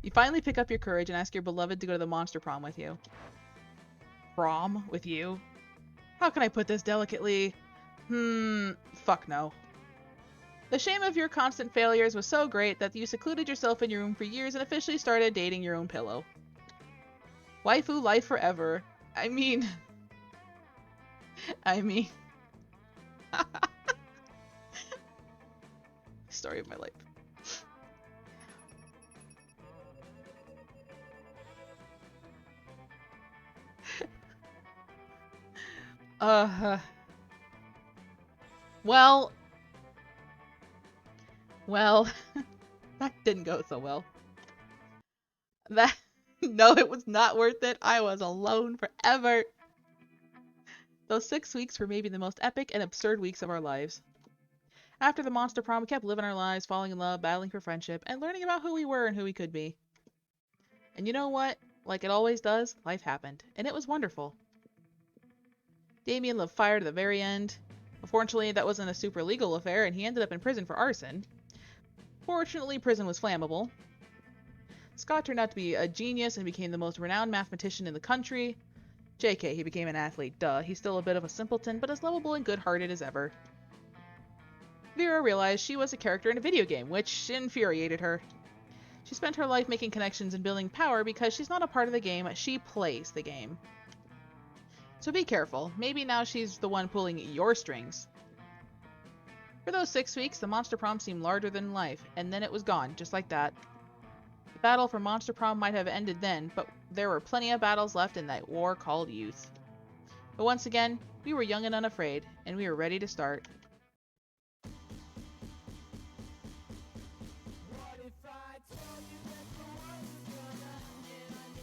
You finally pick up your courage and ask your beloved to go to the Monster Prom with you. Prom with you? How can I put this delicately? Fuck no. The shame of your constant failures was so great that you secluded yourself in your room for years and officially started dating your own pillow. Waifu life forever. I mean... Story of my life. Well, that didn't go so well. No, it was not worth it. I was alone forever. Those 6 weeks were maybe the most epic and absurd weeks of our lives. After the Monster Prom, we kept living our lives, falling in love, battling for friendship, and learning about who we were and who we could be. And you know what? Like it always does, life happened, and it was wonderful. Damien loved fire to the very end. Unfortunately, that wasn't a super legal affair, and he ended up in prison for arson. Fortunately, prison was flammable. Scott turned out to be a genius and became the most renowned mathematician in the country. JK, he became an athlete, duh. He's still a bit of a simpleton, but as lovable and good-hearted as ever. Vera realized she was a character in a video game, which infuriated her. She spent her life making connections and building power because she's not a part of the game, she plays the game. So be careful, maybe now she's the one pulling your strings. For those 6 weeks, the Monster Prom seemed larger than life, and then it was gone, just like that. The battle for Monster Prom might have ended then, but there were plenty of battles left in that war called youth. But once again, we were young and unafraid, and we were ready to start.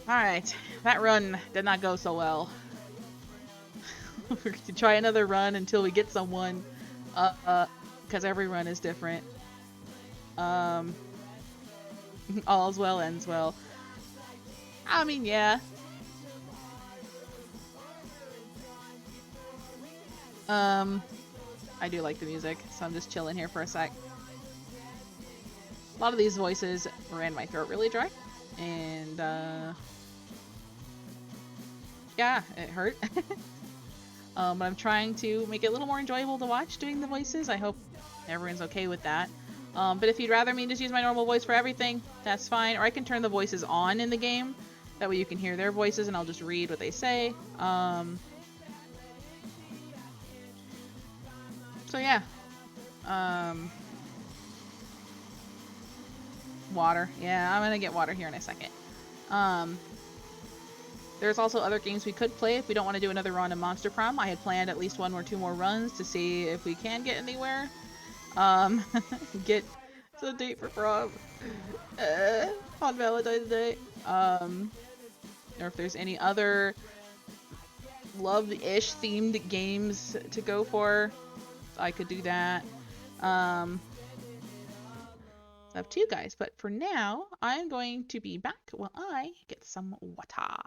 Alright, that run did not go so well. We're going to try another run until we get someone, because every run is different. All's well ends well. I mean, yeah. I do like the music, so I'm just chilling here for a sec. A lot of these voices ran my throat really dry, and yeah, it hurt. But I'm trying to make it a little more enjoyable to watch doing the voices. I hope everyone's okay with that. But if you'd rather me just use my normal voice for everything, that's fine. Or I can turn the voices on in the game. That way you can hear their voices and I'll just read what they say. So yeah. Water. Yeah, I'm gonna get water here in a second. There's also other games we could play if we don't want to do another run of Monster Prom. I had planned at least 1 or 2 more runs to see if we can get anywhere. Get the date for prom on Valentine's Day. Or if there's any other love-ish themed games to go for, I could do that. It's up to you guys, but for now, I'm going to be back while I get some water.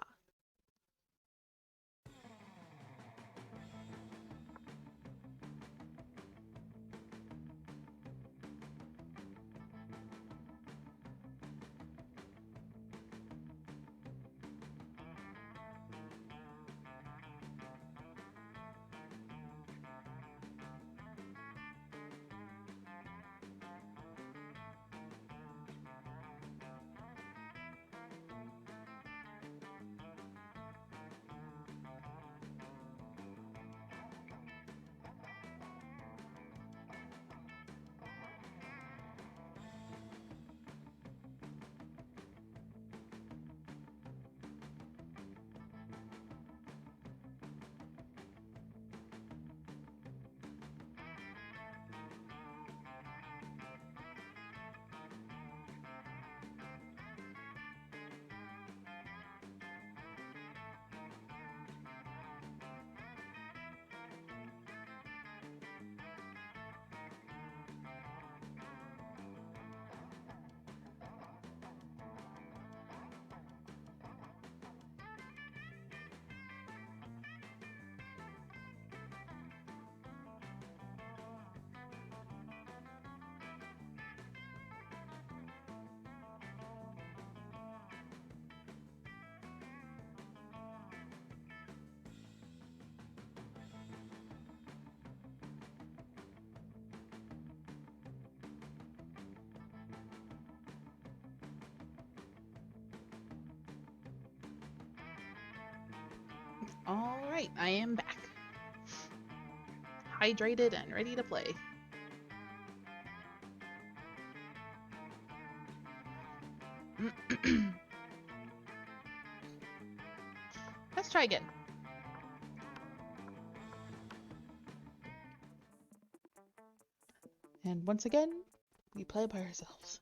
Alright, I am back. Hydrated and ready to play. Let's try again. And once again, we play by ourselves.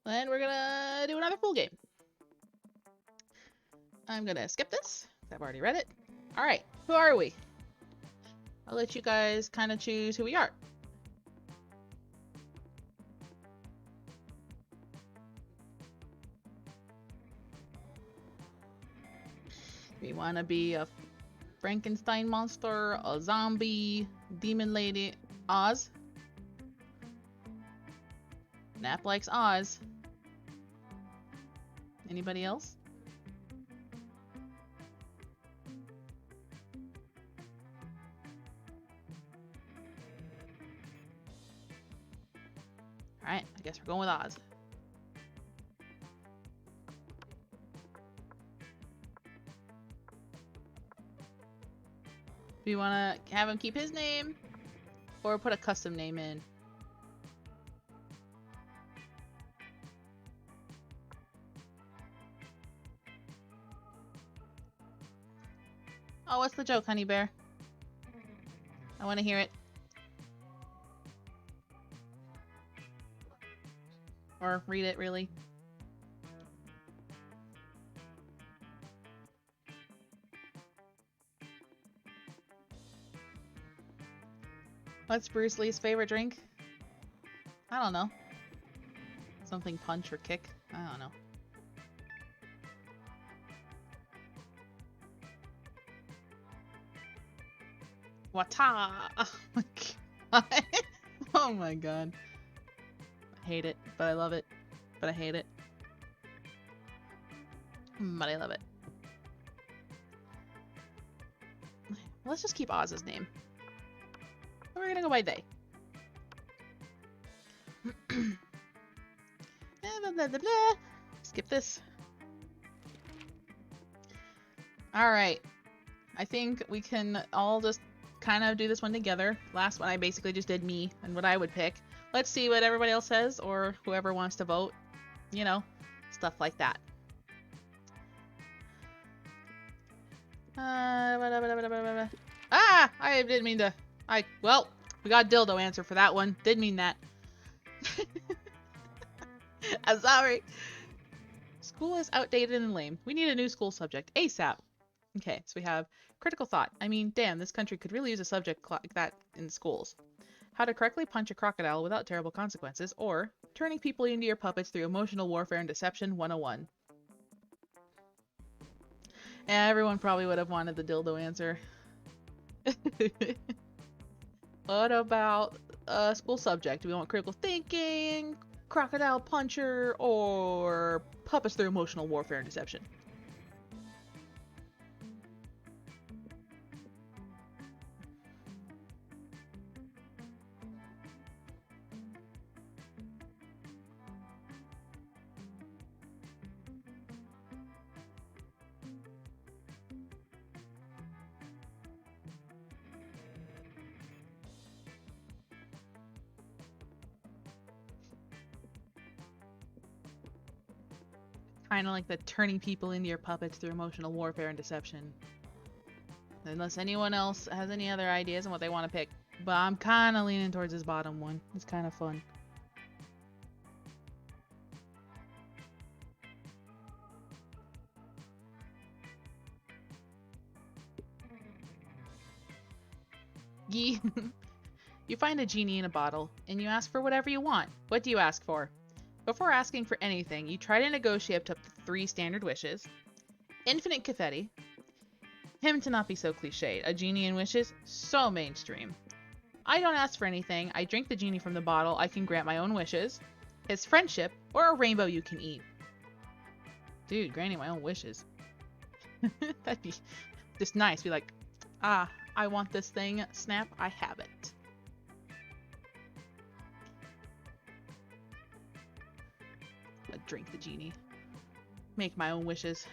Then we're gonna do another full game. I'm gonna skip this. I've already read it. Alright, who are we? I'll let you guys kind of choose who we are. We want to be a Frankenstein monster, a zombie, demon lady, Oz. Nap likes Oz. Anybody else? Alright, I guess we're going with Oz. Do you want to have him keep his name? Or put a custom name in? Oh, what's the joke, honey bear? I want to hear it. Or read it, really. What's Bruce Lee's favorite drink? I don't know. Something punch or kick? I don't know. Wata! Oh my god. Oh my god. I hate it, but I love it. But I hate it. But I love it. Let's just keep Oz's name. We're gonna go by they. Blah, blah, blah, blah. Skip this. Alright. I think we can all just kind of do this one together. Last one I basically just did me and what I would pick. Let's see what everybody else says or whoever wants to vote. You know, stuff like that. Ah! I didn't mean to... Well, we got a dildo answer for that one. Didn't mean that. I'm sorry. School is outdated and lame. We need a new school subject. ASAP. Okay, so we have critical thought. I mean, damn, this country could really use a subject like that in schools. How to correctly punch a crocodile without terrible consequences, or turning people into your puppets through emotional warfare and deception 101. Yeah, everyone probably would have wanted the dildo answer. What about a school subject? Do we want critical thinking, crocodile puncher, or puppets through emotional warfare and deception? Kind of like the turning people into your puppets through emotional warfare and deception. Unless anyone else has any other ideas on what they want to pick. But I'm kind of leaning towards this bottom one. It's kind of fun. Yee. You find a genie in a bottle, and you ask for whatever you want. What do you ask for? Before asking for anything, you try to negotiate up to 3 standard wishes. Infinite confetti. Him to not be so cliched. A genie and wishes? So mainstream. I don't ask for anything. I drink the genie from the bottle. I can grant my own wishes. His friendship, or a rainbow you can eat. Dude, granting my own wishes. That'd be just nice. Be like, ah, I want this thing. Snap, I have it. I'd drink the genie. Make my own wishes.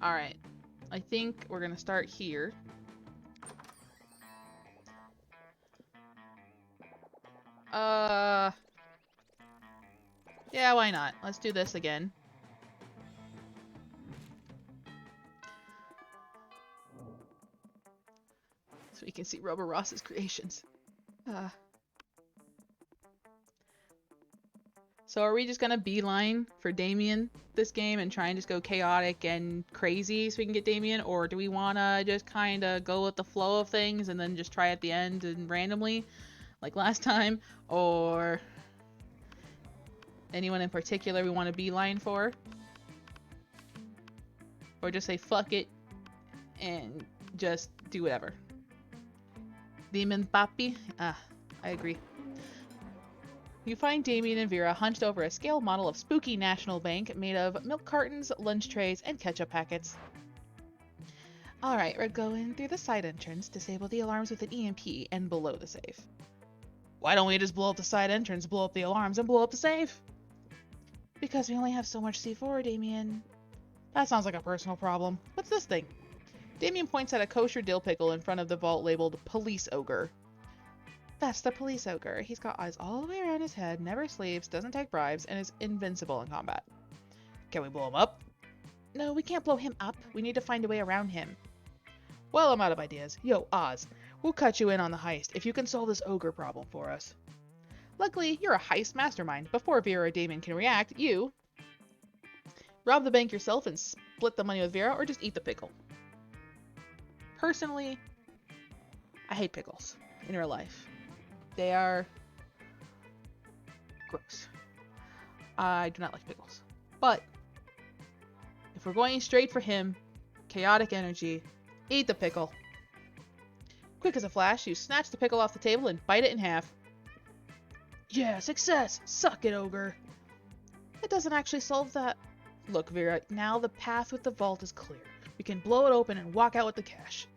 Alright. I think we're gonna start here. Yeah, why not? Let's do this again. So we can see Rubber Ross's creations. So are we just gonna beeline for Damien this game and try and just go chaotic and crazy so we can get Damien? Or do we wanna just kinda go with the flow of things and then just try at the end and randomly, like last time? Or anyone in particular we want to beeline for? Or just say fuck it and just do whatever? Demon Papi? Ah, I agree. You find Damien and Vera hunched over a scale model of Spooky National Bank made of milk cartons, lunch trays, and ketchup packets. Alright, we're going through the side entrance, disable the alarms with an EMP, and below the safe. Why don't we just blow up the side entrance, blow up the alarms, and blow up the safe? Because we only have so much C4, Damien. That sounds like a personal problem. What's this thing? Damien points at a kosher dill pickle in front of the vault labeled Police Ogre. That's the Police Ogre. He's got eyes all the way around his head, never sleeps, doesn't take bribes, and is invincible in combat. Can we blow him up? No, we can't blow him up. We need to find a way around him. Well, I'm out of ideas. Yo, Oz, we'll cut you in on the heist if you can solve this ogre problem for us. Luckily, you're a heist mastermind. Before Vera or Damien can react, you rob the bank yourself and split the money with Vera, or just eat the pickle. Personally, I hate pickles in real life. They are gross. I do not like pickles. But if we're going straight for him, chaotic energy, eat the pickle. Quick as a flash, you snatch the pickle off the table and bite it in half. Yeah, success! Suck it, ogre! It doesn't actually solve that. Look, Vera, now the path with the vault is clear. We can blow it open and walk out with the cash.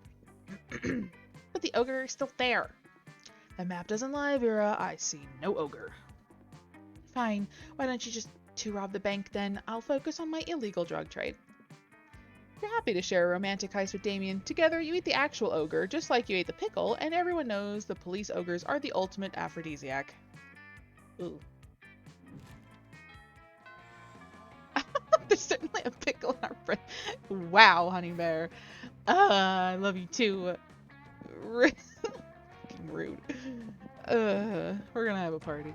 But the ogre is still there. The map doesn't lie, Vera. I see no ogre. Fine. Why don't you just rob the bank then? I'll focus on my illegal drug trade. You're happy to share a romantic heist with Damien. Together, you eat the actual ogre, just like you ate the pickle, and everyone knows the police ogres are the ultimate aphrodisiac. Ooh. There's certainly a pickle in our bread. Wow, honey bear. I love you too. Fucking rude. We're gonna have a party.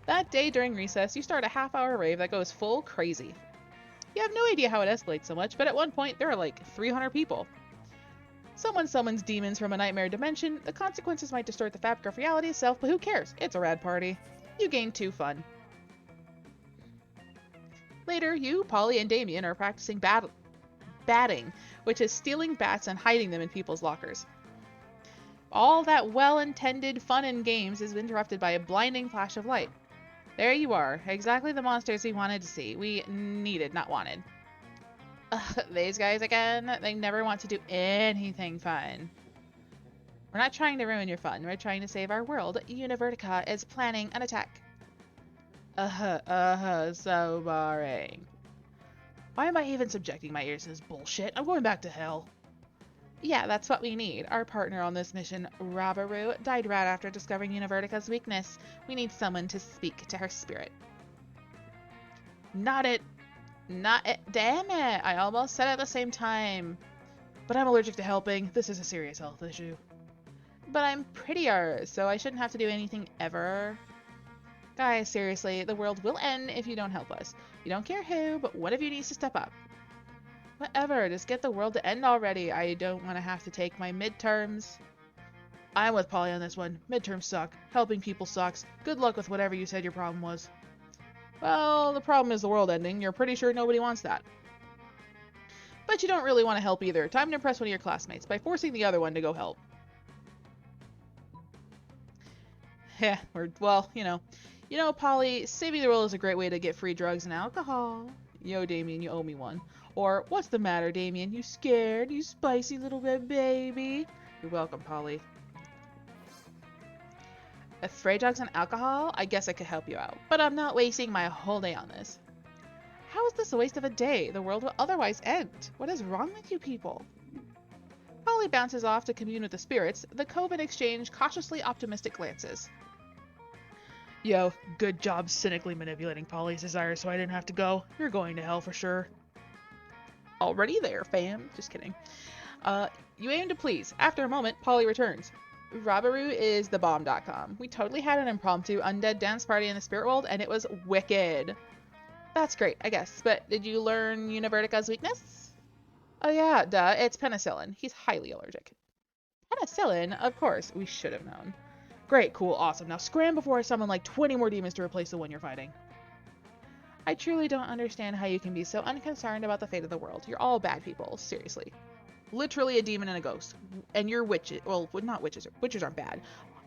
That day during recess, you start a half-hour rave that goes full crazy. You have no idea how it escalates so much, but at one point there are like 300 people. Someone summons demons from a nightmare dimension. The consequences might distort the fabric of reality itself, but who cares? It's a rad party. You gain 2 fun. Later, you, Polly, and Damien are practicing batting, which is stealing bats and hiding them in people's lockers. All that well-intended fun and games is interrupted by a blinding flash of light. There you are, exactly the monsters we wanted to see. We needed, not wanted. These guys again, they never want to do anything fun. We're not trying to ruin your fun, we're trying to save our world. Univertica is planning an attack. So boring. Why am I even subjecting my ears to this bullshit? I'm going back to hell. Yeah, that's what we need. Our partner on this mission, Rabaru, died right after discovering Univertica's weakness. We need someone to speak to her spirit. Not it. Damn it. I almost said it at the same time. But I'm allergic to helping. This is a serious health issue. But I'm prettier, so I shouldn't have to do anything ever. Guys, seriously, the world will end if you don't help us. You don't care who, but one of you needs to step up. Whatever, just get the world to end already. I don't want to have to take my midterms. I'm with Polly on this one. Midterms suck. Helping people sucks. Good luck with whatever you said your problem was. Well, the problem is the world ending. You're pretty sure nobody wants that. But you don't really want to help either. Time to impress one of your classmates by forcing the other one to go help. Yeah, well, you know, Polly, saving the world is a great way to get free drugs and alcohol. Yo, Damien, you owe me one. Or, what's the matter, Damien? You scared? You spicy little red baby? You're welcome, Polly. Free drugs and alcohol? I guess I could help you out. But I'm not wasting my whole day on this. How is this a waste of a day? The world will otherwise end. What is wrong with you people? Polly bounces off to commune with the spirits. The Coven exchange cautiously optimistic glances. Yo, good job cynically manipulating Polly's desires so I didn't have to go. You're going to hell for sure. Already there, fam. Just kidding. You aim to please. After a moment, Polly returns. Rabaru is thebomb.com. We totally had an impromptu undead dance party in the spirit world, and it was wicked. That's great, I guess. But did you learn Univertica's weakness? Oh yeah, duh. It's penicillin. He's highly allergic. Penicillin? Of course. We should have known. Great, cool, awesome. Now scram before I summon like 20 more demons to replace the one you're fighting. I truly don't understand how you can be so unconcerned about the fate of the world. You're all bad people, seriously. Literally a demon and a ghost. And you're witches. Well, not witches. Witches aren't bad.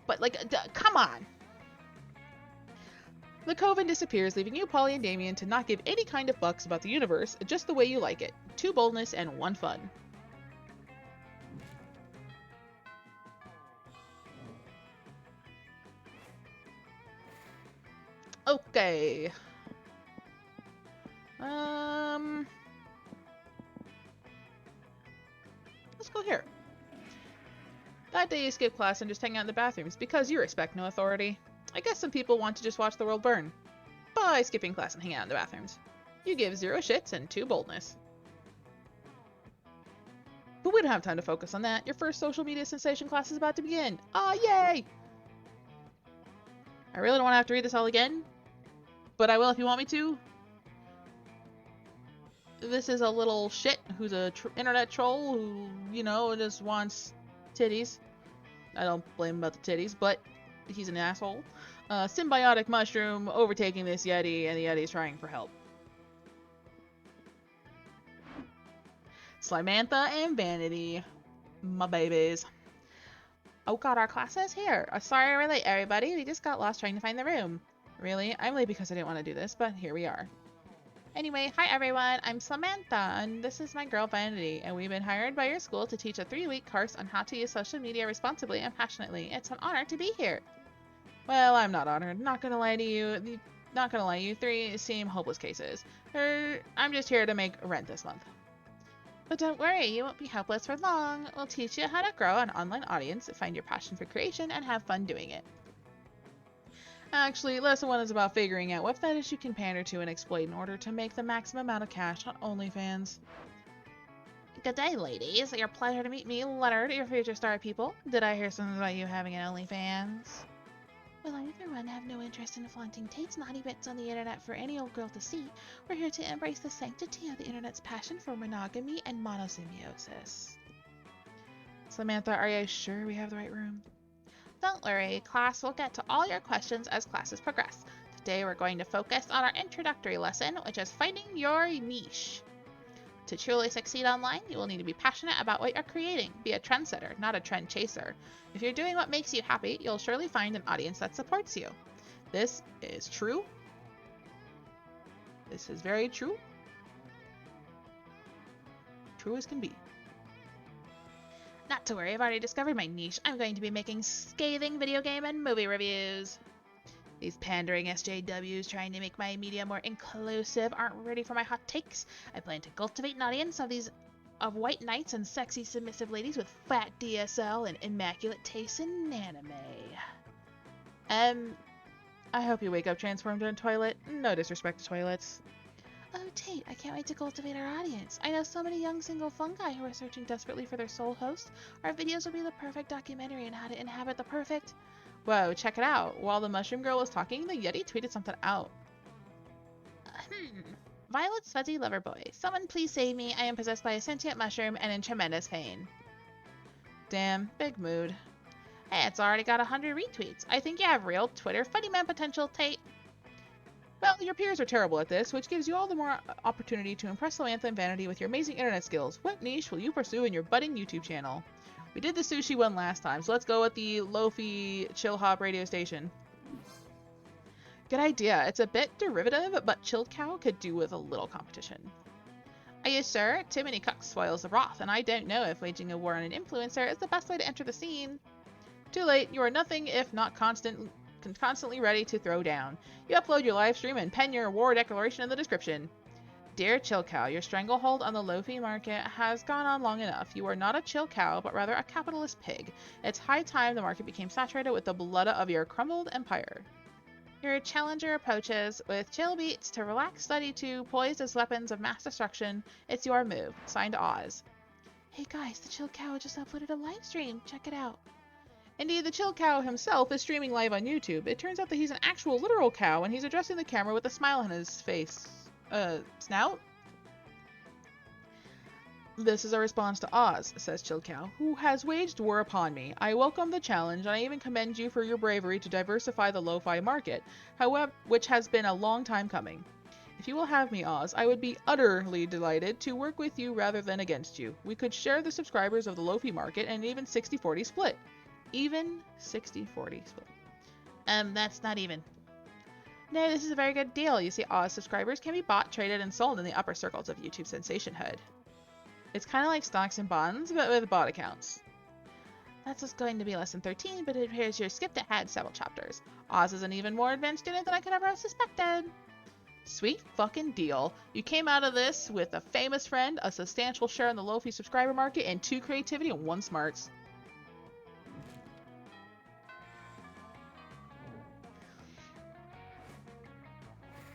But, like, come on. The coven disappears, leaving you, Polly, and Damien to not give any kind of fucks about the universe, just the way you like it. 2 boldness and 1 fun. Okay. Let's go here. That day you skip class and just hang out in the bathrooms because you respect no authority. I guess some people want to just watch the world burn by skipping class and hanging out in the bathrooms. You give 0 shits and 2 boldness. But we don't have time to focus on that. Your first social media sensation class is about to begin. Ah, yay! I really don't want to have to read this all again, but I will if you want me to. This is a little shit who's a internet troll who, you know, just wants titties. I don't blame him about the titties, but he's an asshole. Symbiotic mushroom overtaking this Yeti, and the Yeti's trying for help. Slimantha and Vanity. My babies. Oh god, our class is here. Sorry we're late, everybody. We just got lost trying to find the room. Really? I'm late because I didn't want to do this, but here we are. Anyway, hi everyone, I'm Samantha, and this is my girl Vanity, and we've been hired by your school to teach a 3-week course on how to use social media responsibly and passionately. It's an honor to be here. Well, I'm not honored. Not gonna lie to you. Not gonna lie, you 3 seem hopeless cases. I'm just here to make rent this month. But don't worry, you won't be helpless for long. We'll teach you how to grow an online audience, find your passion for creation, and have fun doing it. Actually, lesson 1 is about figuring out what fetish you can pander to and exploit in order to make the maximum amount of cash on OnlyFans. Good day, ladies. Your pleasure to meet me, Leonard, your future star people. Did I hear something about you having an OnlyFans? Well, I, for one, have no interest in flaunting Tate's naughty bits on the internet for any old girl to see. We're here to embrace the sanctity of the internet's passion for monogamy and monosymbiosis. Samantha, are you sure we have the right room? Don't worry, class will get to all your questions as classes progress. Today we're going to focus on our introductory lesson, which is finding your niche. To truly succeed online, you will need to be passionate about what you're creating. Be a trendsetter, not a trend chaser. If you're doing what makes you happy, you'll surely find an audience that supports you. This is true. This is very true. True as can be. Not to worry, I've already discovered my niche. I'm going to be making scathing video game and movie reviews. These pandering SJWs trying to make my media more inclusive aren't ready for my hot takes. I plan to cultivate an audience of white knights and sexy submissive ladies with fat DSL and immaculate taste in anime. I hope you wake up transformed in a toilet. No disrespect to toilets. Oh, Tate, I can't wait to cultivate our audience. I know so many young single fungi who are searching desperately for their soul host. Our videos will be the perfect documentary on how to inhabit the perfect... Whoa, check it out. While the mushroom girl was talking, the Yeti tweeted something out. Violet's fuzzy lover boy. Someone please save me. I am possessed by a sentient mushroom and in tremendous pain. Damn, big mood. Hey, it's already got 100 retweets. I think you have real Twitter funny man potential, Tate. Well, your peers are terrible at this, which gives you all the more opportunity to impress Samantha and Vanity with your amazing internet skills. What niche will you pursue in your budding YouTube channel? We did the sushi one last time, so let's go with the Lofi Chill Hop radio station. Good idea. It's a bit derivative, but Chilled Cow could do with a little competition. Are you sure? Too many cooks spoils the broth, and I don't know if waging a war on an influencer is the best way to enter the scene. Too late. You are nothing if not constantly ready to throw down. You upload your live stream and pen your war declaration in the description. Dear Chill Cow, your stranglehold on the Lofi market has gone on long enough. You are not a chill cow, but rather a capitalist pig. It's high time the market became saturated with the blood of your crumbled empire. Your challenger approaches with chill beats to relax study to poised as weapons of mass destruction. It's your move. Signed Oz. Hey guys, the Chill Cow just uploaded a live stream. Check it out. Indeed, the Chill Cow himself is streaming live on YouTube. It turns out that he's an actual literal cow, and he's addressing the camera with a smile on his face. Snout? This is a response to Oz, says Chill Cow, who has waged war upon me. I welcome the challenge, and I even commend you for your bravery to diversify the lo-fi market, however, which has been a long time coming. If you will have me, Oz, I would be utterly delighted to work with you rather than against you. We could share the subscribers of the Lofi market and even 60-40 split. Even 60-40 split. That's not even. No, this is a very good deal. You see, Oz subscribers can be bought, traded, and sold in the upper circles of YouTube sensationhood. It's kind of like stocks and bonds, but with bot accounts. That's just going to be lesson 13, but it appears you're skipped ahead several chapters. Oz is an even more advanced student than I could ever have suspected. Sweet fucking deal. You came out of this with a famous friend, a substantial share in the Lofi subscriber market, and 2 creativity and 1 smarts.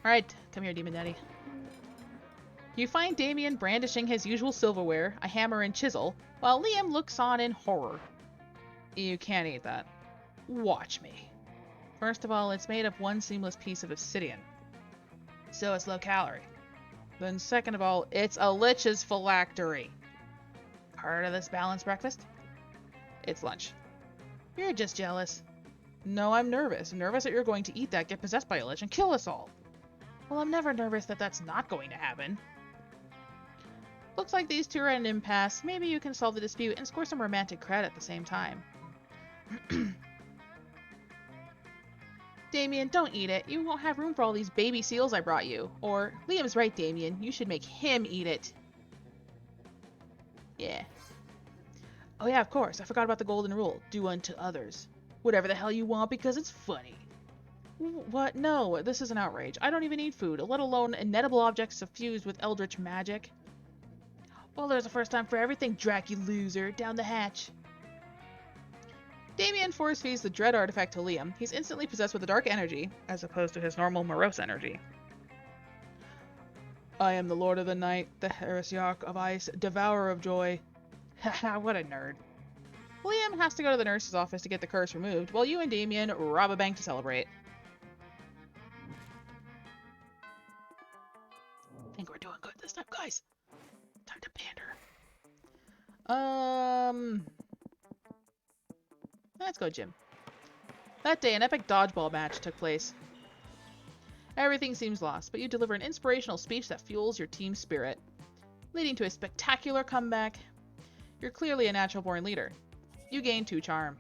Alright, come here, Demon Daddy. You find Damien brandishing his usual silverware, a hammer and chisel, while Liam looks on in horror. You can't eat that. Watch me. First of all, it's made of one seamless piece of obsidian. So it's low calorie. Then second of all, it's a lich's phylactery. Part of this balanced breakfast? It's lunch. You're just jealous. No, I'm nervous. Nervous that you're going to eat that, get possessed by a lich, and kill us all. Well, I'm never nervous that that's not going to happen. Looks like these two are at an impasse. Maybe you can solve the dispute and score some romantic cred at the same time. Damien, don't eat it. You won't have room for all these baby seals I brought you. Or, Liam's right, Damien. You should make him eat it. Yeah. Oh yeah, of course. I forgot about the golden rule. Do unto others whatever the hell you want because it's funny. What? No, this is an outrage. I don't even need food, let alone inedible objects suffused with eldritch magic. Well, there's a first time for everything, Drac, you loser. Down the hatch. Damien force feeds the dread artifact to Liam. He's instantly possessed with a dark energy, as opposed to his normal morose energy. I am the Lord of the Night, the Heresiarch of Ice, Devourer of Joy. Haha, what a nerd. Liam has to go to the nurse's office to get the curse removed, while you and Damien rob a bank to celebrate. I think we're doing good this time, guys. Time to pander. Let's go, Jim. That day, an epic dodgeball match took place. Everything seems lost, but you deliver an inspirational speech that fuels your team's spirit, leading to a spectacular comeback. You're clearly a natural-born leader. You gain 2 charm.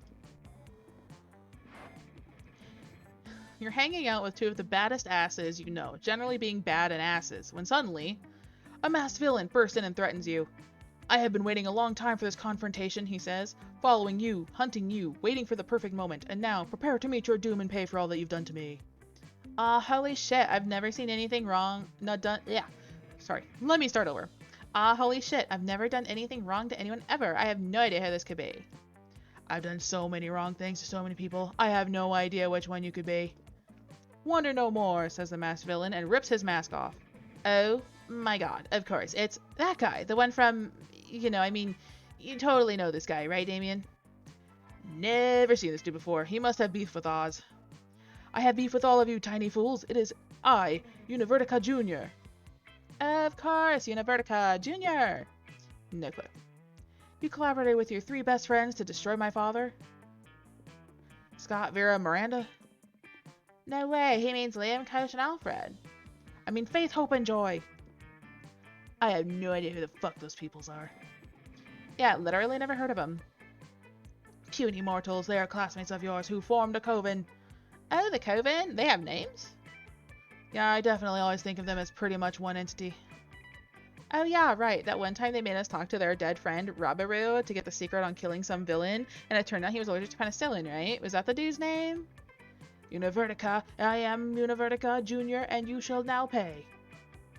You're hanging out with 2 of the baddest asses you know, generally being bad and asses, when suddenly, a masked villain bursts in and threatens you. I have been waiting a long time for this confrontation, he says. Following you, hunting you, waiting for the perfect moment, and now, prepare to meet your doom and pay for all that you've done to me. Holy shit, I've never seen anything wrong, Sorry, let me start over. Holy shit, I've never done anything wrong to anyone ever. I have no idea how this could be. I've done so many wrong things to so many people. I have no idea which one you could be. Wonder no more, says the masked villain, and rips his mask off. Oh my god, of course, it's that guy, the one from, you totally know this guy, right, Damien? Never seen this dude before. He must have beef with Oz. I have beef with all of you, tiny fools. It is I, Univertica Jr. Of course, Univertica Jr. No clue. You collaborated with your 3 best friends to destroy my father? Scott, Vera, Miranda? No way, he means Liam, Coach, and Alfred. I mean Faith, Hope, and Joy. I have no idea who the fuck those peoples are. Yeah, literally never heard of them. Puny mortals, they are classmates of yours who formed a coven. Oh, the coven? They have names? Yeah, I definitely always think of them as pretty much one entity. Oh yeah, right, that one time they made us talk to their dead friend, Rabaru, to get the secret on killing some villain, and it turned out he was allergic to penicillin, right? Was that the dude's name? Univertica, I am Univertica Jr., and you shall now pay.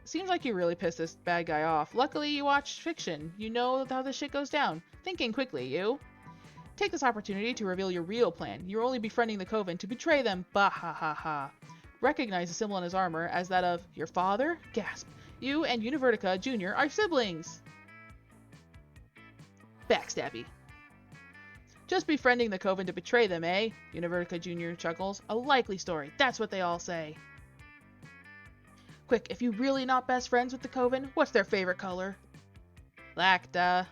Seems like you really pissed this bad guy off. Luckily, you watch fiction. You know how this shit goes down. Thinking quickly, you. Take this opportunity to reveal your real plan. You're only befriending the coven to betray them. Bah ha ha ha. Recognize the symbol on his armor as that of your father? Gasp. You and Univertica Jr. are siblings. Backstabby. Just befriending the coven to betray them, eh? Univertica Jr. chuckles. A likely story. That's what they all say. Quick, if you're really not best friends with the coven, what's their favorite color? Black, duh.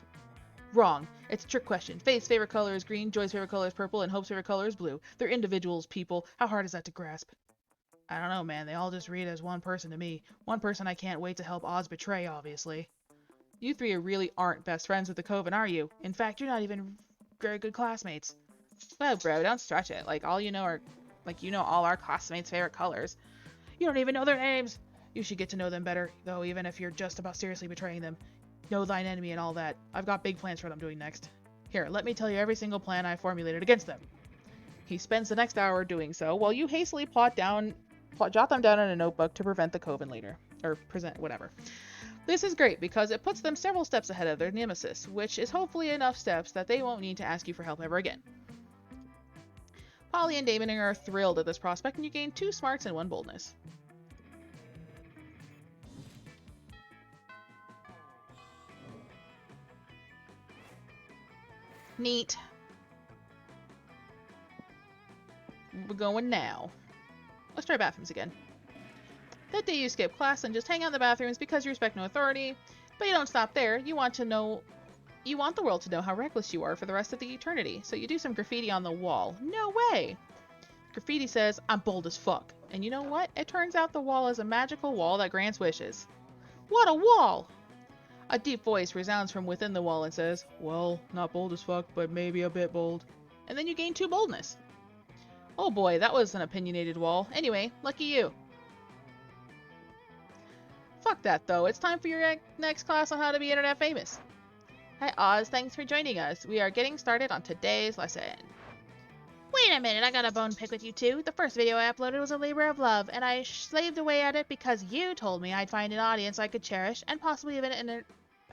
Wrong. It's a trick question. Faith's favorite color is green, Joy's favorite color is purple, and Hope's favorite color is blue. They're individuals, people. How hard is that to grasp? I don't know, man. They all just read as one person to me. One person I can't wait to help Oz betray, obviously. You three really aren't best friends with the Coven, are you? In fact, you're not even very good classmates. Well, bro, don't stretch it. Like, all you know are, like, you know all our classmates' favorite colors. You don't even know their names. You should get to know them better, though, even if you're just about seriously betraying them. Know thine enemy and all that. I've got big plans for what I'm doing next. Here, let me tell you every single plan I formulated against them. He spends the next hour doing so, while you hastily jot them down in a notebook to prevent the Coven later. Or present, whatever. This is great because it puts them several steps ahead of their nemesis, which is hopefully enough steps that they won't need to ask you for help ever again. Polly and Damon are thrilled at this prospect, and you gain 2 smarts and 1 boldness. Neat. We're going now. Let's try bathrooms again. That day you skip class and just hang out in the bathrooms because you respect no authority, but you don't stop there. You want the world to know how reckless you are for the rest of the eternity, so you do some graffiti on the wall. No way! Graffiti says, I'm bold as fuck. And you know what? It turns out the wall is a magical wall that grants wishes. What a wall! A deep voice resounds from within the wall and says, well, not bold as fuck, but maybe a bit bold. And then you gain 2 boldness. Oh boy, that was an opinionated wall. Anyway, lucky you. Fuck that though, it's time for your next class on how to be internet famous. Hi Oz, thanks for joining us. We are getting started on today's lesson. Wait a minute, I got a bone pick with you two. The first video I uploaded was a labor of love, and I slaved away at it because you told me I'd find an audience I could cherish and possibly even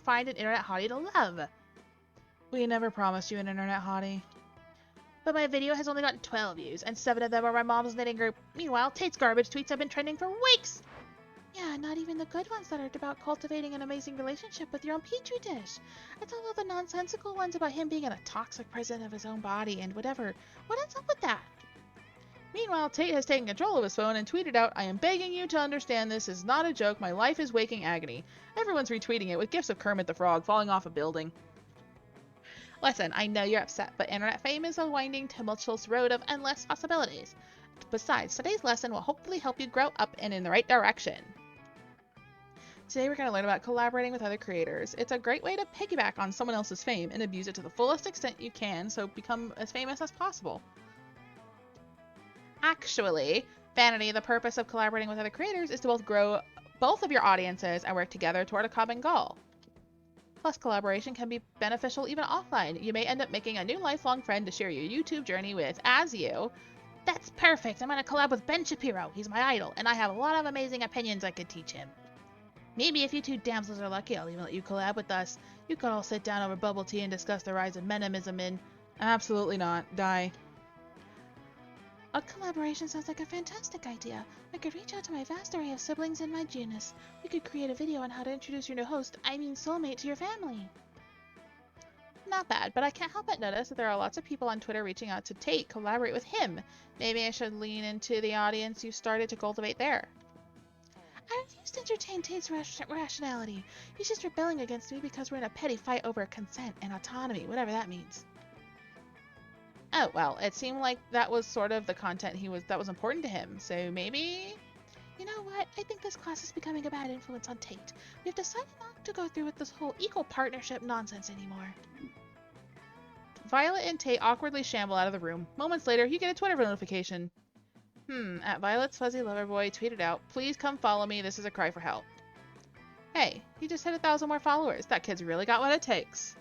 find an internet hottie to love. We never promised you an internet hottie. But my video has only gotten 12 views, and 7 of them are my mom's knitting group. Meanwhile, Tate's garbage tweets have been trending for weeks. Yeah, not even the good ones that are about cultivating an amazing relationship with your own petri dish. It's all of the nonsensical ones about him being in a toxic prison of his own body and whatever. What ends up with that? Meanwhile, Tate has taken control of his phone and tweeted out, I am begging you to understand this is not a joke. My life is waking agony. Everyone's retweeting it with gifs of Kermit the Frog falling off a building. Listen, I know you're upset, but internet fame is a winding, tumultuous road of endless possibilities. Besides, today's lesson will hopefully help you grow up and in the right direction. Today we're going to learn about collaborating with other creators. It's a great way to piggyback on someone else's fame and abuse it to the fullest extent you can, so become as famous as possible. Actually, Vanity, the purpose of collaborating with other creators is to both grow both of your audiences and work together toward a common goal. Plus, collaboration can be beneficial even offline. You may end up making a new lifelong friend to share your YouTube journey with as you. That's perfect. I'm going to collab with Ben Shapiro. He's my idol, and I have a lot of amazing opinions I could teach him. Maybe if you two damsels are lucky, I'll even let you collab with us. You could all sit down over bubble tea and discuss the rise of menimism in... Absolutely not. Die. A collaboration sounds like a fantastic idea. I could reach out to my vast array of siblings in my genus. We could create a video on how to introduce your new host, I mean soulmate, to your family. Not bad, but I can't help but notice that there are lots of people on Twitter reaching out to Tate, collaborate with him. Maybe I should lean into the audience you started to cultivate there. I refuse to entertain Tate's rationality. He's just rebelling against me because we're in a petty fight over consent and autonomy, whatever that means. Oh, well, it seemed like that was sort of the content that was important to him, so maybe... You know what? I think this class is becoming a bad influence on Tate. We've decided not to go through with this whole equal partnership nonsense anymore. Violet and Tate awkwardly shamble out of the room. Moments later, you get a Twitter notification. At Violet's fuzzy lover boy tweeted out, please come follow me, this is a cry for help. Hey, he just hit 1,000 more followers. That kid's really got what it takes.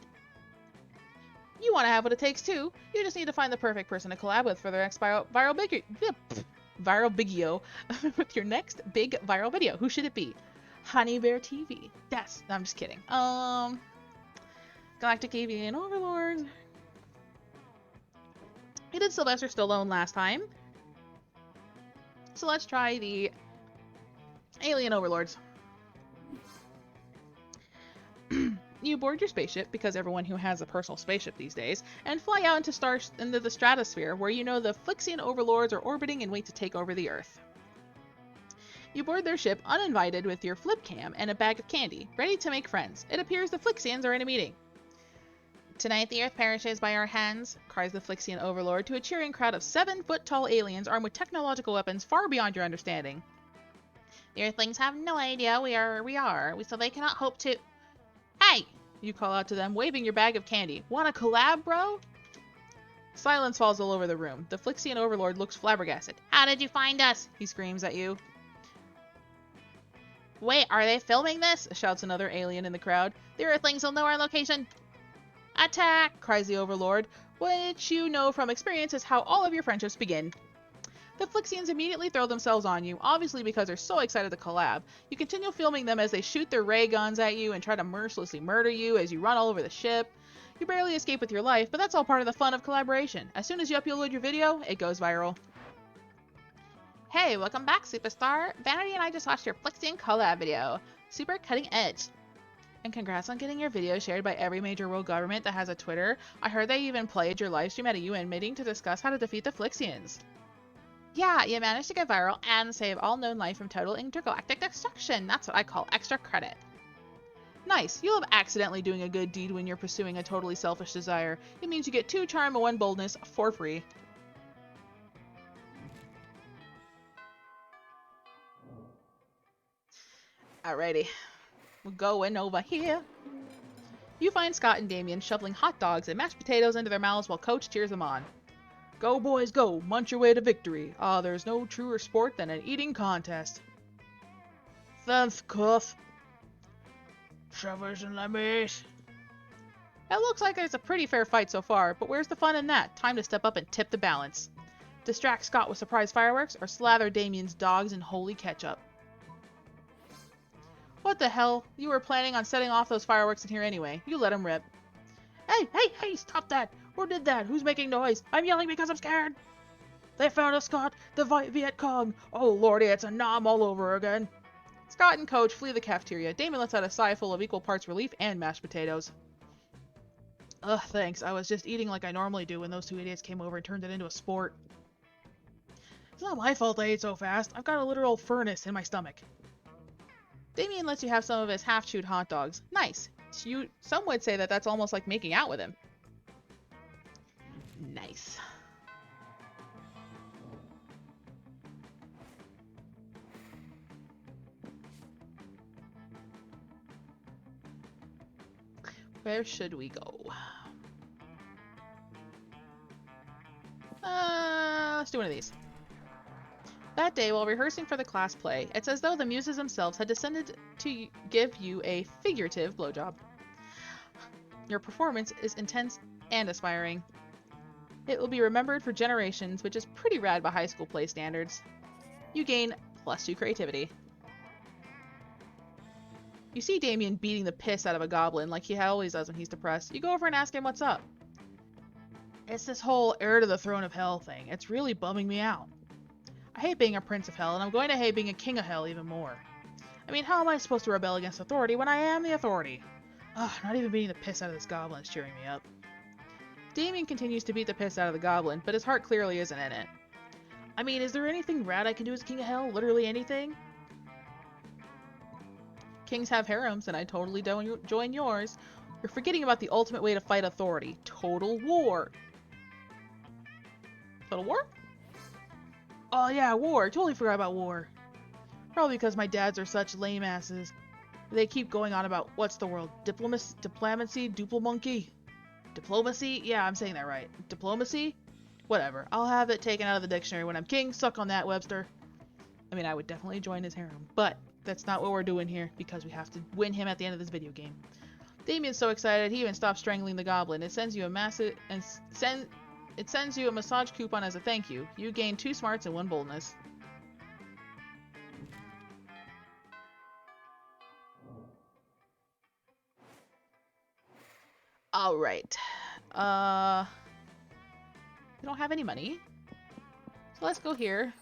You want to have what it takes too. You just need to find the perfect person to collab with for their next viral bigio with your next big viral video. Who should it be? Honey Bear TV. No, I'm just kidding. Galactic Avian Overlord. We did Sylvester Stallone last time. So let's try the Alien Overlords. You board your spaceship, because everyone who has a personal spaceship these days, and fly out into the stratosphere, where you know the Flixian overlords are orbiting and wait to take over the Earth. You board their ship uninvited with your flip cam and a bag of candy, ready to make friends. It appears the Flixians are in a meeting. Tonight the Earth perishes by our hands, cries the Phyrexian overlord to a cheering crowd of 7-foot-tall aliens armed with technological weapons far beyond your understanding. The Earthlings have no idea we are, so they cannot hope to... Hey! You call out to them, waving your bag of candy. Want a collab, bro? Silence falls all over the room. The Phyrexian overlord looks flabbergasted. How did you find us? He screams at you. Wait, are they filming this? Shouts another alien in the crowd. The Earthlings will know our location. Attack! Cries the overlord, which you know from experience is how all of your friendships begin. The Phyrexians immediately throw themselves on you, obviously because they're so excited to collab. You continue filming them as they shoot their ray guns at you and try to mercilessly murder you as you run all over the ship. You barely escape with your life, but that's all part of the fun of collaboration. As soon as you upload your video, it goes viral. Hey, welcome back, Superstar. Vanity and I just watched your Phyrexian collab video. Super cutting edge. And congrats on getting your video shared by every major world government that has a Twitter. I heard they even played your livestream at a UN meeting to discuss how to defeat the Phyrexians. Yeah, you managed to get viral and save all known life from total intergalactic destruction. That's what I call extra credit. Nice. You love accidentally doing a good deed when you're pursuing a totally selfish desire. It means you get 2 charm and 1 boldness for free. Alrighty. We're going over here. You find Scott and Damien shoveling hot dogs and mashed potatoes into their mouths while Coach cheers them on. Go, boys, go. Munch your way to victory. Ah, there's no truer sport than an eating contest. Thanks, Cuff. Shovers and lemmies. It looks like it's a pretty fair fight so far, but where's the fun in that? Time to step up and tip the balance. Distract Scott with surprise fireworks, or slather Damien's dogs in holy ketchup. What the hell? You were planning on setting off those fireworks in here anyway. You let them rip. Hey, stop that! Who did that? Who's making noise? I'm yelling because I'm scared! They found us, Scott! The Viet Cong! Oh lordy, it's a nom all over again! Scott and Coach flee the cafeteria. Damien lets out a sigh full of equal parts relief and mashed potatoes. Ugh, thanks. I was just eating like I normally do when those 2 idiots came over and turned it into a sport. It's not my fault I ate so fast. I've got a literal furnace in my stomach. Damien lets you have some of his half-chewed hot dogs. Nice. Some would say that that's almost like making out with him. Nice. Where should we go? Let's do one of these. That day, while rehearsing for the class play, it's as though the muses themselves had descended to give you a figurative blowjob. Your performance is intense and aspiring. It will be remembered for generations, which is pretty rad by high school play standards. You gain +2 creativity. You see Damien beating the piss out of a goblin like he always does when he's depressed. You go over and ask him what's up. It's this whole heir to the throne of hell thing. It's really bumming me out. I hate being a prince of hell, and I'm going to hate being a king of hell even more. I mean, how am I supposed to rebel against authority when I am the authority? Ugh, not even beating the piss out of this goblin is cheering me up. Damien continues to beat the piss out of the goblin, but his heart clearly isn't in it. I mean, is there anything rad I can do as king of hell? Literally anything? Kings have harems, and I totally don't join yours. You're forgetting about the ultimate way to fight authority. Total war. Total war? Oh yeah, war. Totally forgot about war. Probably because my dads are such lame asses. They keep going on about, what's the word? Diplomacy? Duplomonkey? Diplomacy? Yeah, I'm saying that right. Diplomacy? Whatever. I'll have it taken out of the dictionary when I'm king. Suck on that, Webster. I mean, I would definitely join his harem, but that's not what we're doing here, because we have to win him at the end of this video game. Damien's so excited, he even stops strangling the goblin. It sends you a massive... It sends you a massage coupon as a thank you. You gain 2 smarts and 1 boldness. Alright. We don't have any money. So let's go here.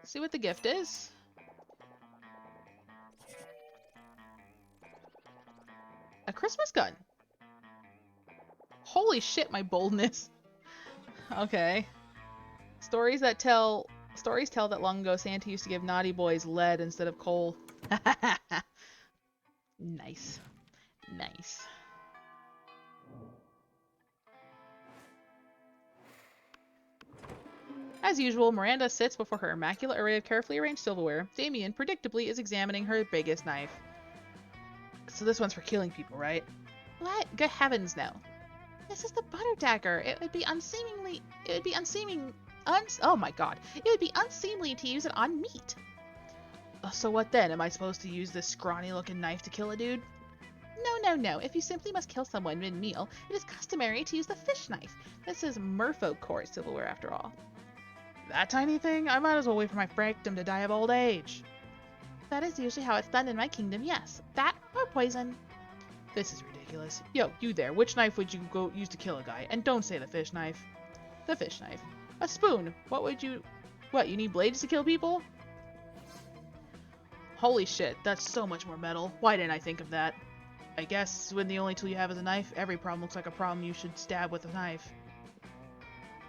See what the gift is. A Christmas gun. Holy shit, my boldness. Okay. Stories tell that long ago Santa used to give naughty boys lead instead of coal. Nice. Nice. As usual, Miranda sits before her immaculate array of carefully arranged silverware. Damien, predictably, is examining her biggest knife. So this one's for killing people, right? What? Good heavens, no. This is the butter dagger. It would be unseemly to use it on meat. So what then? Am I supposed to use this scrawny-looking knife to kill a dude? No. If you simply must kill someone mid-meal, it is customary to use the fish knife. This is merfolk court silverware, after all. That tiny thing? I might as well wait for my victim to die of old age. That is usually how it's done in my kingdom, yes. That or poison. This is ridiculous. Yo, you there. Which knife would you go use to kill a guy? And don't say the fish knife. The fish knife. A spoon. What, you need blades to kill people? Holy shit, that's so much more metal. Why didn't I think of that? I guess when the only tool you have is a knife, every problem looks like a problem you should stab with a knife.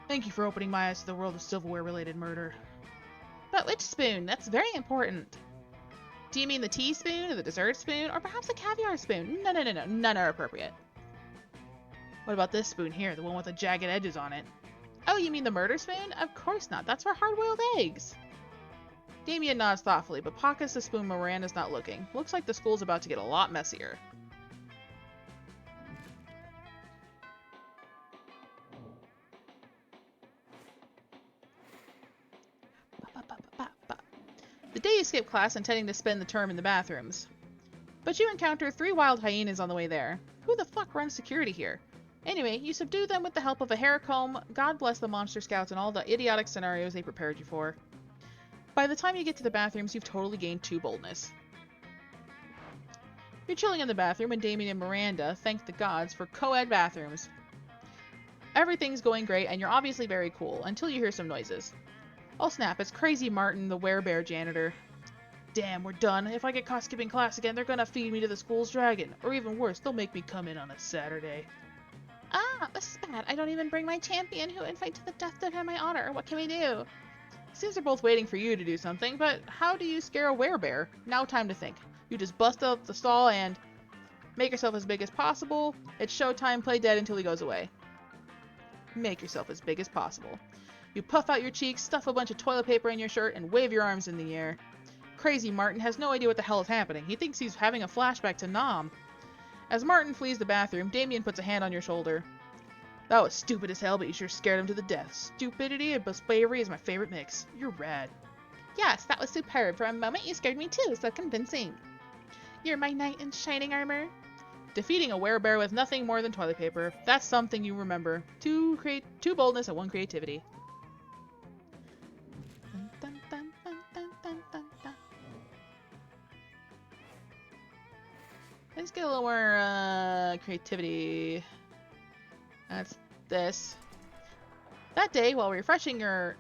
Thank you for opening my eyes to the world of silverware-related murder. But which spoon? That's very important. Do you mean the teaspoon, or the dessert spoon, or perhaps a caviar spoon? No. None are appropriate. What about this spoon here, the one with the jagged edges on it? Oh, you mean the murder spoon? Of course not. That's for hard-boiled eggs. Damien nods thoughtfully, but pockets the spoon when Miranda's not looking. Looks like the school's about to get a lot messier. The day you skip class intending to spend the term in the bathrooms. But you encounter 3 wild hyenas on the way there. Who the fuck runs security here? Anyway, you subdue them with the help of a hair comb. God bless the monster scouts and all the idiotic scenarios they prepared you for. By the time you get to the bathrooms, you've totally gained 2 boldness. You're chilling in the bathroom and Damien and Miranda thank the gods for co-ed bathrooms. Everything's going great and you're obviously very cool, until you hear some noises. Oh snap, it's Crazy Martin, the werebear janitor. Damn, we're done. If I get caught skipping class again, they're gonna feed me to the school's dragon. Or even worse, they'll make me come in on a Saturday. Ah, this is bad. I don't even bring my champion who would fight to the death to defend my honor. What can we do? Seems they're both waiting for you to do something, but how do you scare a werebear? Now time to think. You just bust out the stall and make yourself as big as possible. It's showtime, play dead until he goes away. Make yourself as big as possible. You puff out your cheeks, stuff a bunch of toilet paper in your shirt, and wave your arms in the air. Crazy Martin has no idea what the hell is happening. He thinks he's having a flashback to Nom. As Martin flees the bathroom, Damien puts a hand on your shoulder. That was stupid as hell, but you sure scared him to the death. Stupidity and bravery is my favorite mix. You're rad. Yes, that was superb. For a moment you scared me too, so convincing. You're my knight in shining armor. Defeating a werebear with nothing more than toilet paper. That's something you remember. 2 boldness and 1 creativity. Let's get a little more creativity. That's this. That day, while rehearsing for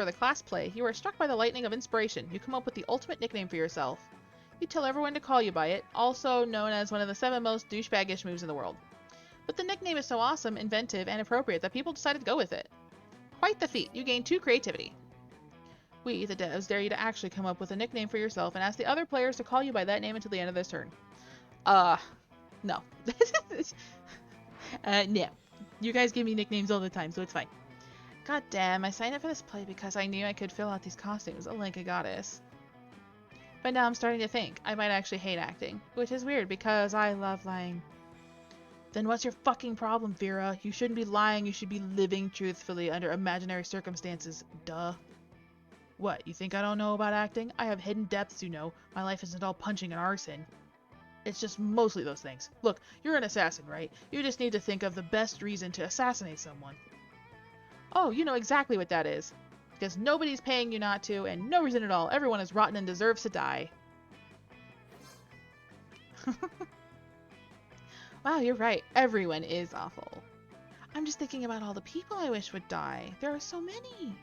the class play, you are struck by the lightning of inspiration. You come up with the ultimate nickname for yourself. You tell everyone to call you by it, also known as one of the 7 most douchebaggish moves in the world. But the nickname is so awesome, inventive, and appropriate that people decided to go with it. Quite the feat. You gain 2 creativity. We, the devs, dare you to actually come up with a nickname for yourself and ask the other players to call you by that name until the end of this turn. No. No. You guys give me nicknames all the time, so it's fine. God damn, I signed up for this play because I knew I could fill out these costumes like a goddess. But now I'm starting to think I might actually hate acting, which is weird because I love lying. Then what's your fucking problem, Vera? You shouldn't be lying, you should be living truthfully under imaginary circumstances. Duh. What, you think I don't know about acting? I have hidden depths, you know. My life isn't all punching and arson. It's just mostly those things. Look, you're an assassin, right? You just need to think of the best reason to assassinate someone. Oh, you know exactly what that is. Because nobody's paying you not to, and no reason at all. Everyone is rotten and deserves to die. Wow, you're right. Everyone is awful. I'm just thinking about all the people I wish would die. There are so many.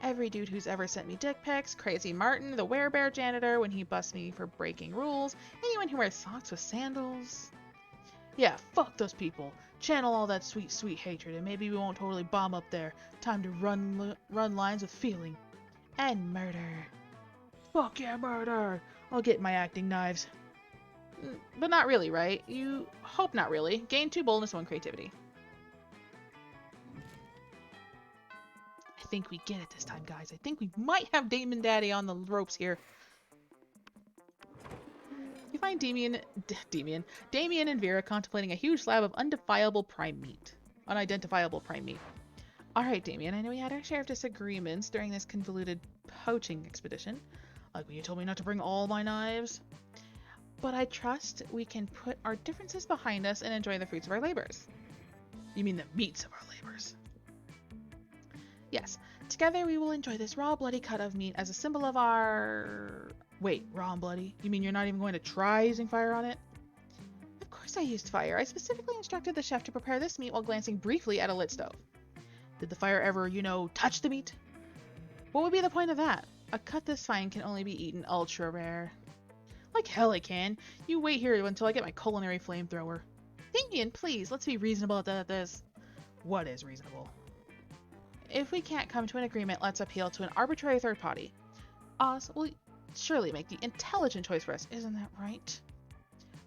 Every dude who's ever sent me dick pics, Crazy Martin, the werebear janitor when he busts me for breaking rules, anyone who wears socks with sandals. Yeah, fuck those people. Channel all that sweet, sweet hatred, and maybe we won't totally bomb up there. Time to run lines with feeling. And murder. Fuck yeah, murder! I'll get my acting knives. But not really, right? You hope not really. Gain 2 boldness, 1 creativity. think we get it this time, guys. I think we might have Damon Daddy on the ropes here. You find Damien and Vera contemplating a huge slab of unidentifiable prime meat. All right, Damien, I know we had our share of disagreements during this convoluted poaching expedition. Like when you told me not to bring all my knives. But I trust we can put our differences behind us and enjoy the fruits of our labors. You mean the meats of our labors? Yes. Together we will enjoy this raw, bloody cut of meat as a symbol of our... Wait, raw and bloody? You mean you're not even going to try using fire on it? Of course I used fire. I specifically instructed the chef to prepare this meat while glancing briefly at a lit stove. Did the fire ever, touch the meat? What would be the point of that? A cut this fine can only be eaten ultra rare. Like hell it can. You wait here until I get my culinary flamethrower. Damien, please, let's be reasonable about this. What is reasonable? If we can't come to an agreement, let's appeal to an arbitrary third party. Oz will surely make the intelligent choice for us, isn't that right?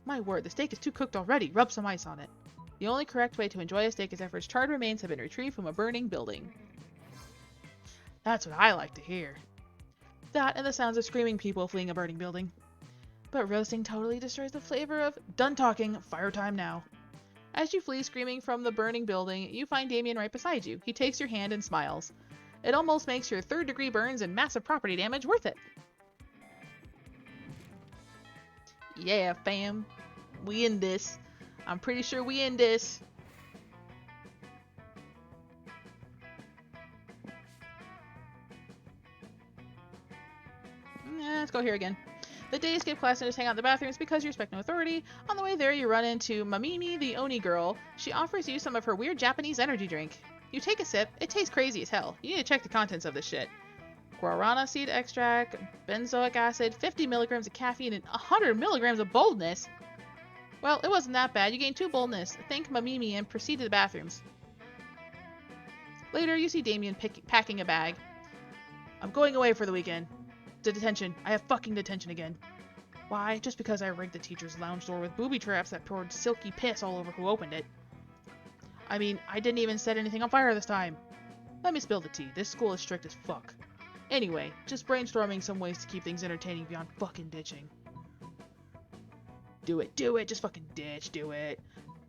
My word, the steak is too cooked already. Rub some ice on it. The only correct way to enjoy a steak is after its charred remains have been retrieved from a burning building. That's what I like to hear. That and the sounds of screaming people fleeing a burning building. But roasting totally destroys the flavor of... Done talking, fire time now. As you flee screaming from the burning building, you find Damien right beside you. He takes your hand and smiles. It almost makes your third-degree burns and massive property damage worth it. Yeah, fam. We in this. I'm pretty sure we in this. Let's go here again. The day you skip class and just hang out in the bathrooms because you respect no authority. On the way there, you run into Mamimi, the Oni girl. She offers you some of her weird Japanese energy drink. You take a sip. It tastes crazy as hell. You need to check the contents of this shit. Guarana seed extract, benzoic acid, 50 milligrams of caffeine, and 100 milligrams of boldness. Well, it wasn't that bad. You gained 2 boldness. Thank Mamimi and proceed to the bathrooms. Later, you see Damien packing a bag. I'm going away for the weekend. To detention. I have fucking detention again. Why? Just because I rigged the teacher's lounge door with booby traps that poured silky piss all over who opened it. I mean, I didn't even set anything on fire this time. Let me spill the tea. This school is strict as fuck. Anyway, just brainstorming some ways to keep things entertaining beyond fucking ditching. Do it. Just fucking ditch. Do it.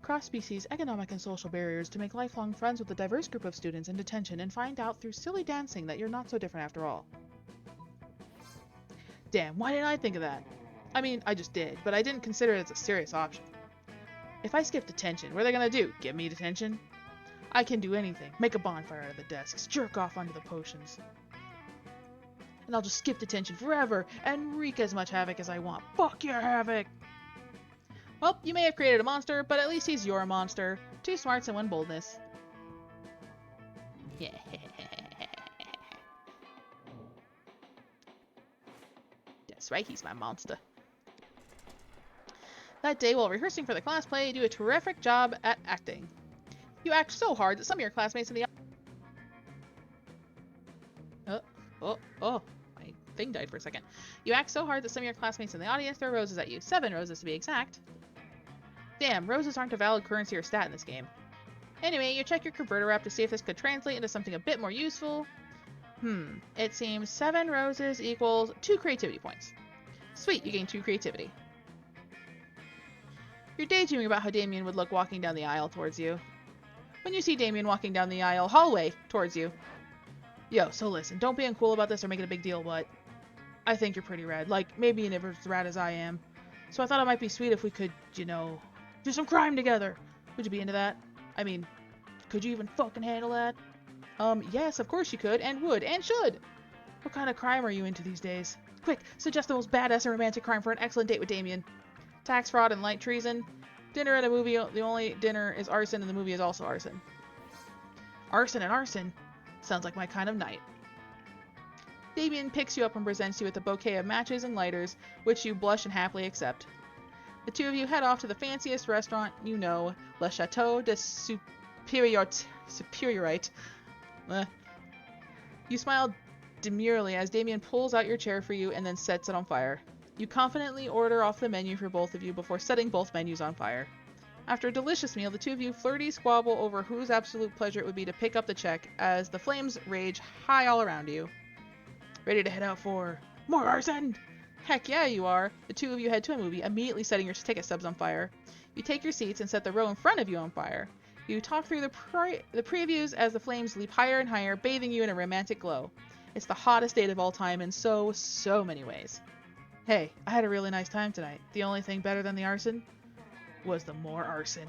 Cross-species, economic and social barriers to make lifelong friends with a diverse group of students in detention and find out through silly dancing that you're not so different after all. Damn, why didn't I think of that? I mean, I just did, but I didn't consider it as a serious option. If I skip detention, what are they gonna do? Give me detention? I can do anything. Make a bonfire out of the desks, jerk off onto the potions. And I'll just skip detention forever and wreak as much havoc as I want. Fuck your havoc! Well, you may have created a monster, but at least he's your monster. 2 smarts and 1 boldness. Yeah. That's right, he's my monster. That day, while rehearsing for the class play, you do a terrific job at acting. You act so hard that some of your classmates in the... my thing died for a second. You act so hard that some of your classmates in the audience throw roses at you. 7 roses to be exact. Damn, roses aren't a valid currency or stat in this game. Anyway, you check your converter app to see if this could translate into something a bit more useful. It seems 7 roses equals 2 creativity points. Sweet, you gain 2 creativity. You're daydreaming about how Damien would look walking down the aisle towards you. When you see Damien walking down the hallway towards you. Yo, so listen, don't be uncool about this or make it a big deal, but I think you're pretty rad. Like, maybe never as rad as I am. So I thought it might be sweet if we could, do some crime together. Would you be into that? I mean, could you even fucking handle that? Yes, of course you could, and would, and should. What kind of crime are you into these days? Quick, suggest the most badass and romantic crime for an excellent date with Damien. Tax fraud and light treason. Dinner at a movie, the only dinner is arson, and the movie is also arson. Arson and arson? Sounds like my kind of night. Damien picks you up and presents you with a bouquet of matches and lighters, which you blush and happily accept. The 2 of you head off to the fanciest restaurant you know, Le Chateau de Superiorite. You smile demurely as Damien pulls out your chair for you and then sets it on fire. You confidently order off the menu for both of you before setting both menus on fire. After a delicious meal, the two of you flirty squabble over whose absolute pleasure it would be to pick up the check as the flames rage high all around you. Ready to head out for more arson? Heck yeah, you are. The two of you head to a movie, immediately setting your ticket stubs on fire. You take your seats and set the row in front of you on fire. You talk through the previews as the flames leap higher and higher, bathing you in a romantic glow. It's the hottest date of all time in so many ways. Hey, I had a really nice time tonight. The only thing better than the arson was the more arson.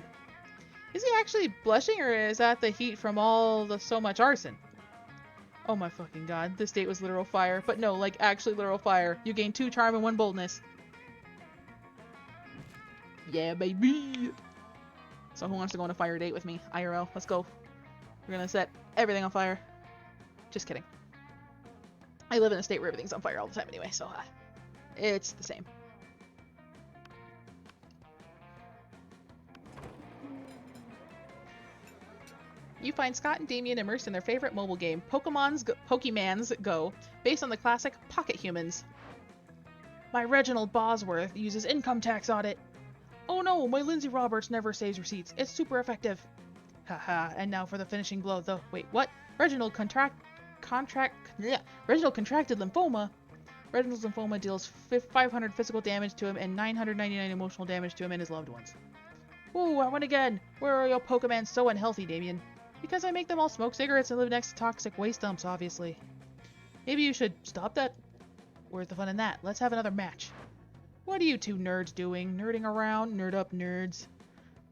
Is he actually blushing, or is that the heat from all the so much arson? Oh my fucking god, this date was literal fire. But no, like actually literal fire. You gain 2 charm and 1 boldness. Yeah, baby! So who wants to go on a fire date with me? IRL, let's go. We're gonna set everything on fire. Just kidding. I live in a state where everything's on fire all the time anyway, so it's the same. You find Scott and Damien immersed in their favorite mobile game, Pokemans Go, based on the classic Pocket Humans. My Reginald Bosworth uses income tax audit. Oh no, my Lindsay Roberts never saves receipts. It's super effective. Haha, and now for the finishing blow, though. Wait, what? Reginald contracted lymphoma. Reginald's lymphoma deals 500 physical damage to him and 999 emotional damage to him and his loved ones. Ooh, I win again. Where are your Pokemon so unhealthy, Damien? Because I make them all smoke cigarettes and live next to toxic waste dumps, obviously. Maybe you should stop that. Where's the fun in that? Let's have another match. What are you two nerds doing? Nerding around? Nerd up, nerds.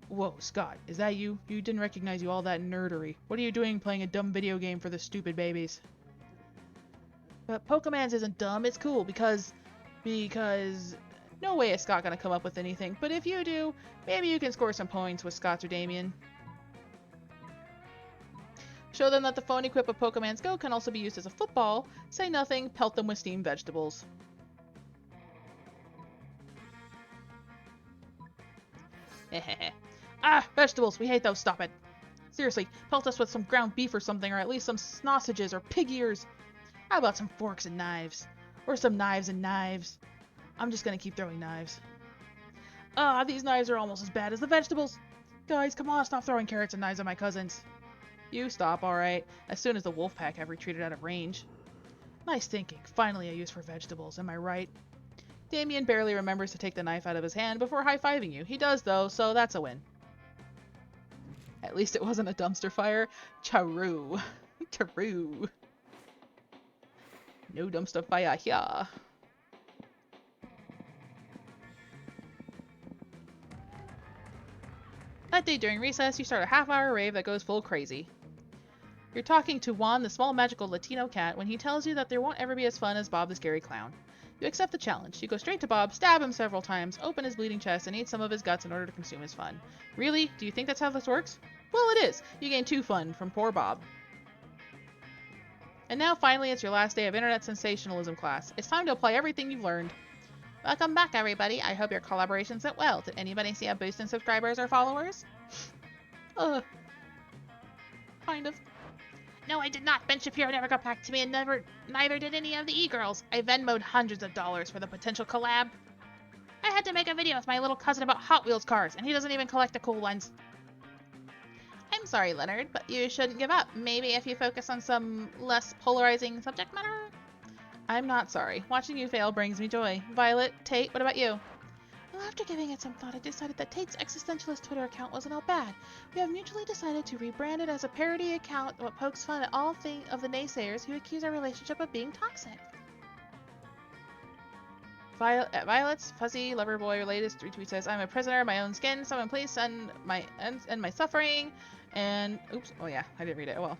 Whoa, Scott, is that you? You didn't recognize you all that nerdery. What are you doing playing a dumb video game for the stupid babies? But Pokemans isn't dumb, it's cool because... No way is Scott gonna come up with anything, but if you do, maybe you can score some points with Scott or Damien. Show them that the phone equipped with Pokemans Go can also be used as a football. Say nothing, pelt them with steamed vegetables. Ah, vegetables, we hate those, stop it. Seriously, pelt us with some ground beef or something, or at least some sausages or pig ears. How about some forks and knives? Or some knives and knives. I'm just gonna keep throwing knives. Ah, these knives are almost as bad as the vegetables. Guys, come on, stop throwing carrots and knives at my cousins. You stop, alright, as soon as the wolf pack have retreated out of range. Nice thinking. Finally a use for vegetables, am I right? Damien barely remembers to take the knife out of his hand before high-fiving you. He does, though, so that's a win. At least it wasn't a dumpster fire. Charu. Charu. No dumpster fire here. That day during recess, you start a half-hour rave that goes full crazy. You're talking to Juan, the small magical Latino cat, when he tells you that there won't ever be as fun as Bob the scary clown. You accept the challenge. You go straight to Bob, stab him several times, open his bleeding chest, and eat some of his guts in order to consume his fun. Really? Do you think that's how this works? Well, it is. You gain 2 fun from poor Bob. And now, finally, it's your last day of Internet Sensationalism class. It's time to apply everything you've learned. Welcome back, everybody. I hope your collaborations went well. Did anybody see a boost in subscribers or followers? Kind of. No, I did not. Ben Shapiro never got back to me, and neither did any of the e-girls. I Venmo'd hundreds of dollars for the potential collab. I had to make a video with my little cousin about Hot Wheels cars, and he doesn't even collect the cool ones. I'm sorry, Leonard, but you shouldn't give up. Maybe if you focus on some less polarizing subject matter? I'm not sorry. Watching you fail brings me joy. Violet, Tate, what about you? Well, after giving it some thought, I decided that Tate's existentialist Twitter account wasn't all bad. We have mutually decided to rebrand it as a parody account that pokes fun at all of the naysayers who accuse our relationship of being toxic. Violet's fuzzy lover boy latest retweet says, I'm a prisoner of my own skin. Someone please end my suffering. And, oops, oh yeah, I didn't read it. Oh well.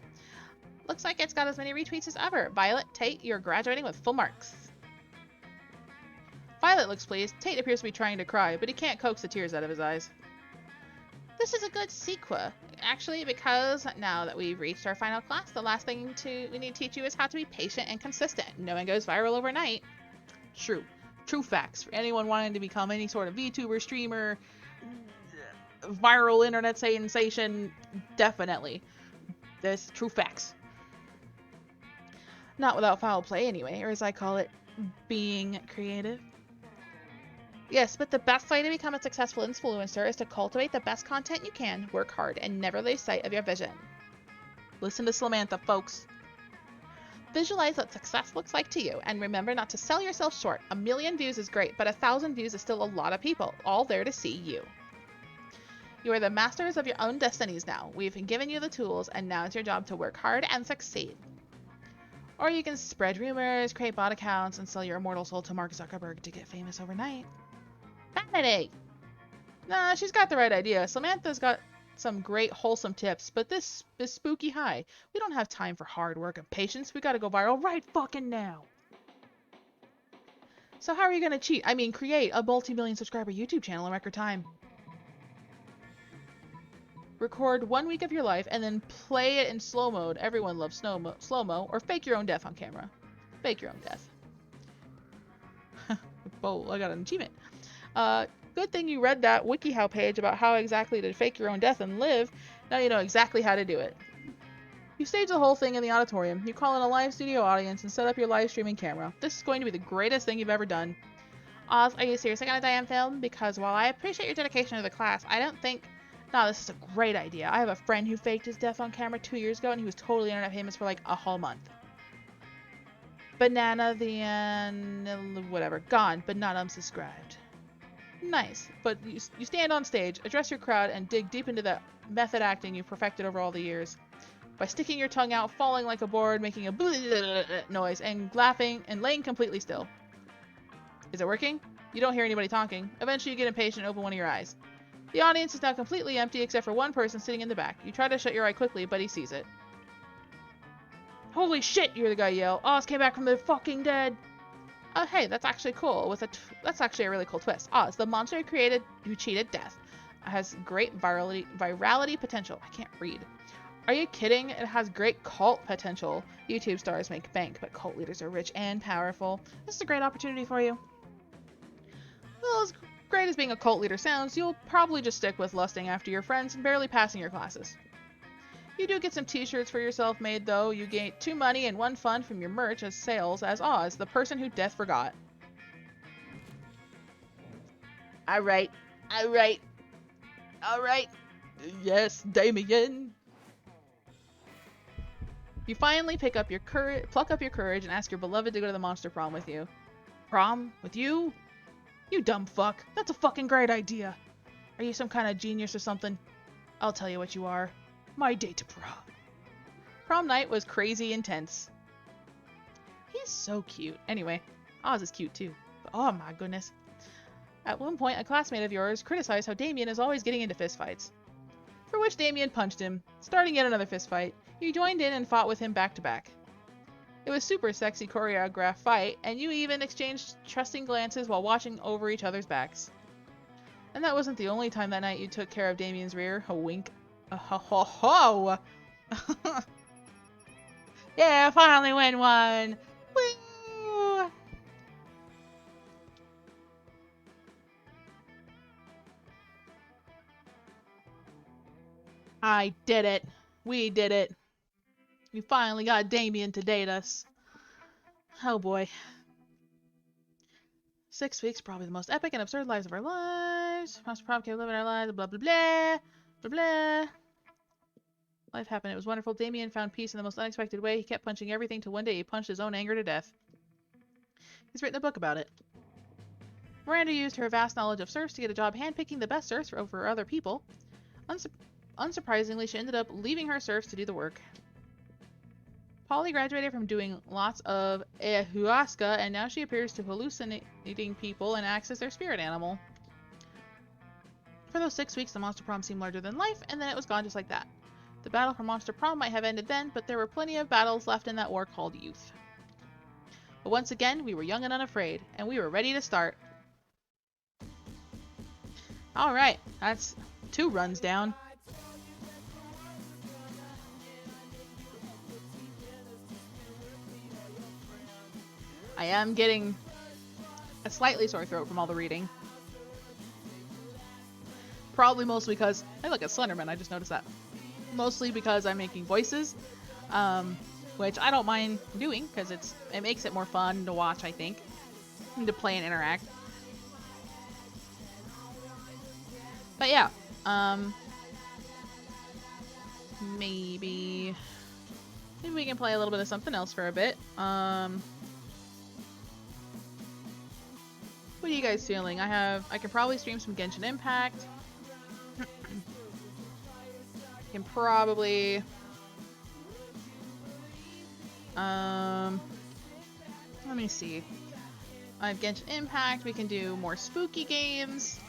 Looks like it's got as many retweets as ever. Violet, Tate, you're graduating with full marks. Violet looks pleased. Tate appears to be trying to cry, but he can't coax the tears out of his eyes. This is a good sequel, actually, because now that we've reached our final class, the last thing we need to teach you is how to be patient and consistent. No one goes viral overnight. True. True facts. For anyone wanting to become any sort of VTuber, streamer, viral internet sensation, definitely. This true facts. Not without foul play anyway, or as I call it, being creative. Yes, but the best way to become a successful influencer is to cultivate the best content you can, work hard, and never lose sight of your vision. Listen to Samantha, folks. Visualize what success looks like to you, and remember not to sell yourself short. 1 million views is great, but 1,000 views is still a lot of people, all there to see you. You are the masters of your own destinies now. We've given you the tools, and now it's your job to work hard and succeed. Or you can spread rumors, create bot accounts, and sell your immortal soul to Mark Zuckerberg to get famous overnight. Vanity! Nah, she's got the right idea. Samantha's got some great wholesome tips, but this is spooky high. We don't have time for hard work and patience. We gotta go viral right fucking now. So how are you gonna cheat? I mean, create a multi-million subscriber YouTube channel in record time. Record 1 week of your life and then play it in slow mode. Everyone loves slow-mo, or fake your own death on camera. Fake your own death. Oh, I got an achievement. Good thing you read that WikiHow page about how exactly to fake your own death and live. Now you know exactly how to do it. You stage the whole thing in the auditorium. You call in a live studio audience and set up your live streaming camera. This is going to be the greatest thing you've ever done. Oz, are you seriously gonna die on film? Because while I appreciate your dedication to the class, I don't think... No, this is a great idea. I have a friend who faked his death on camera 2 years ago and he was totally internet famous for like a whole month. Banana whatever. Gone, but not unsubscribed. Nice, but you stand on stage, address your crowd, and dig deep into the method acting you've perfected over all the years. By sticking your tongue out, falling like a board, making a noise, and laughing, and laying completely still. Is it working? You don't hear anybody talking. Eventually you get impatient and open one of your eyes. The audience is now completely empty except for one person sitting in the back. You try to shut your eye quickly, but he sees it. Holy shit, you hear the guy yell. Oz came back from the fucking dead. Oh, hey, that's actually cool. That's actually a really cool twist. Oz, the monster who cheated death, has great virality potential. I can't read. Are you kidding? It has great cult potential. YouTube stars make bank, but cult leaders are rich and powerful. This is a great opportunity for you. Well, as great as being a cult leader sounds, you'll probably just stick with lusting after your friends and barely passing your classes. You do get some t-shirts for yourself made, though. You gain 2 money and 1 fun from your merch as sales as Oz, the person who death forgot. Alright. Yes, Damien. You finally pluck up your courage and ask your beloved to go to the monster prom with you. Prom? With you? You dumb fuck. That's a fucking great idea. Are you some kind of genius or something? I'll tell you what you are. My date to prom. Prom night was crazy intense. He's so cute. Anyway, Oz is cute too. But oh my goodness. At one point, a classmate of yours criticized how Damien is always getting into fistfights. For which Damien punched him, starting yet another fistfight. You joined in and fought with him back to back. It was super sexy choreographed fight, and you even exchanged trusting glances while watching over each other's backs. And that wasn't the only time that night you took care of Damien's rear. A wink. Ho ho ho! Yeah, I finally win one! Woo! I did it. We did it. We finally got Damien to date us. Oh boy. 6 weeks, probably the most epic and absurd lives of our lives. Monster Prom came living our lives, blah blah blah. Blah blah. Life happened. It was wonderful. Damien found peace in the most unexpected way. He kept punching everything till one day he punched his own anger to death. He's written a book about it. Miranda used her vast knowledge of surfs to get a job handpicking the best surfs over other people. Unsurprisingly, she ended up leaving her surfs to do the work. Polly graduated from doing lots of ayahuasca, and now she appears to hallucinating people and acts as their spirit animal. For those 6 weeks, the Monster Prom seemed larger than life, and then it was gone just like that. The battle for Monster Prom might have ended then, but there were plenty of battles left in that war called youth. But once again, we were young and unafraid, and we were ready to start. Alright, that's 2 runs down. I am getting a slightly sore throat from all the reading. Probably mostly because I look at Slenderman, I just noticed that. Mostly because I'm making voices, which I don't mind doing because it makes it more fun to watch, I think, and to play and interact. But yeah, maybe we can play a little bit of something else for a bit. What are you guys feeling? I can probably stream some Genshin Impact. Can probably let me see. I have Genshin Impact. We can do more spooky games.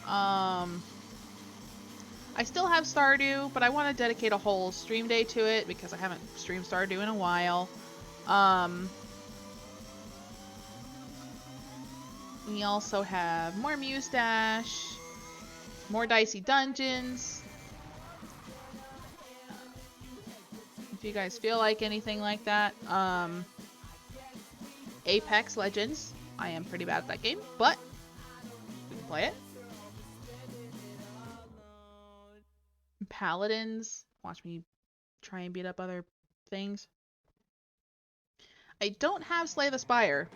I still have Stardew, but I want to dedicate a whole stream day to it because I haven't streamed Stardew in a while. We also have more Muse Dash, more Dicey Dungeons. If you guys feel like anything like that, Apex Legends. I am pretty bad at that game, but we can play it. Paladins. Watch me try and beat up other things. I don't have Slay the Spire,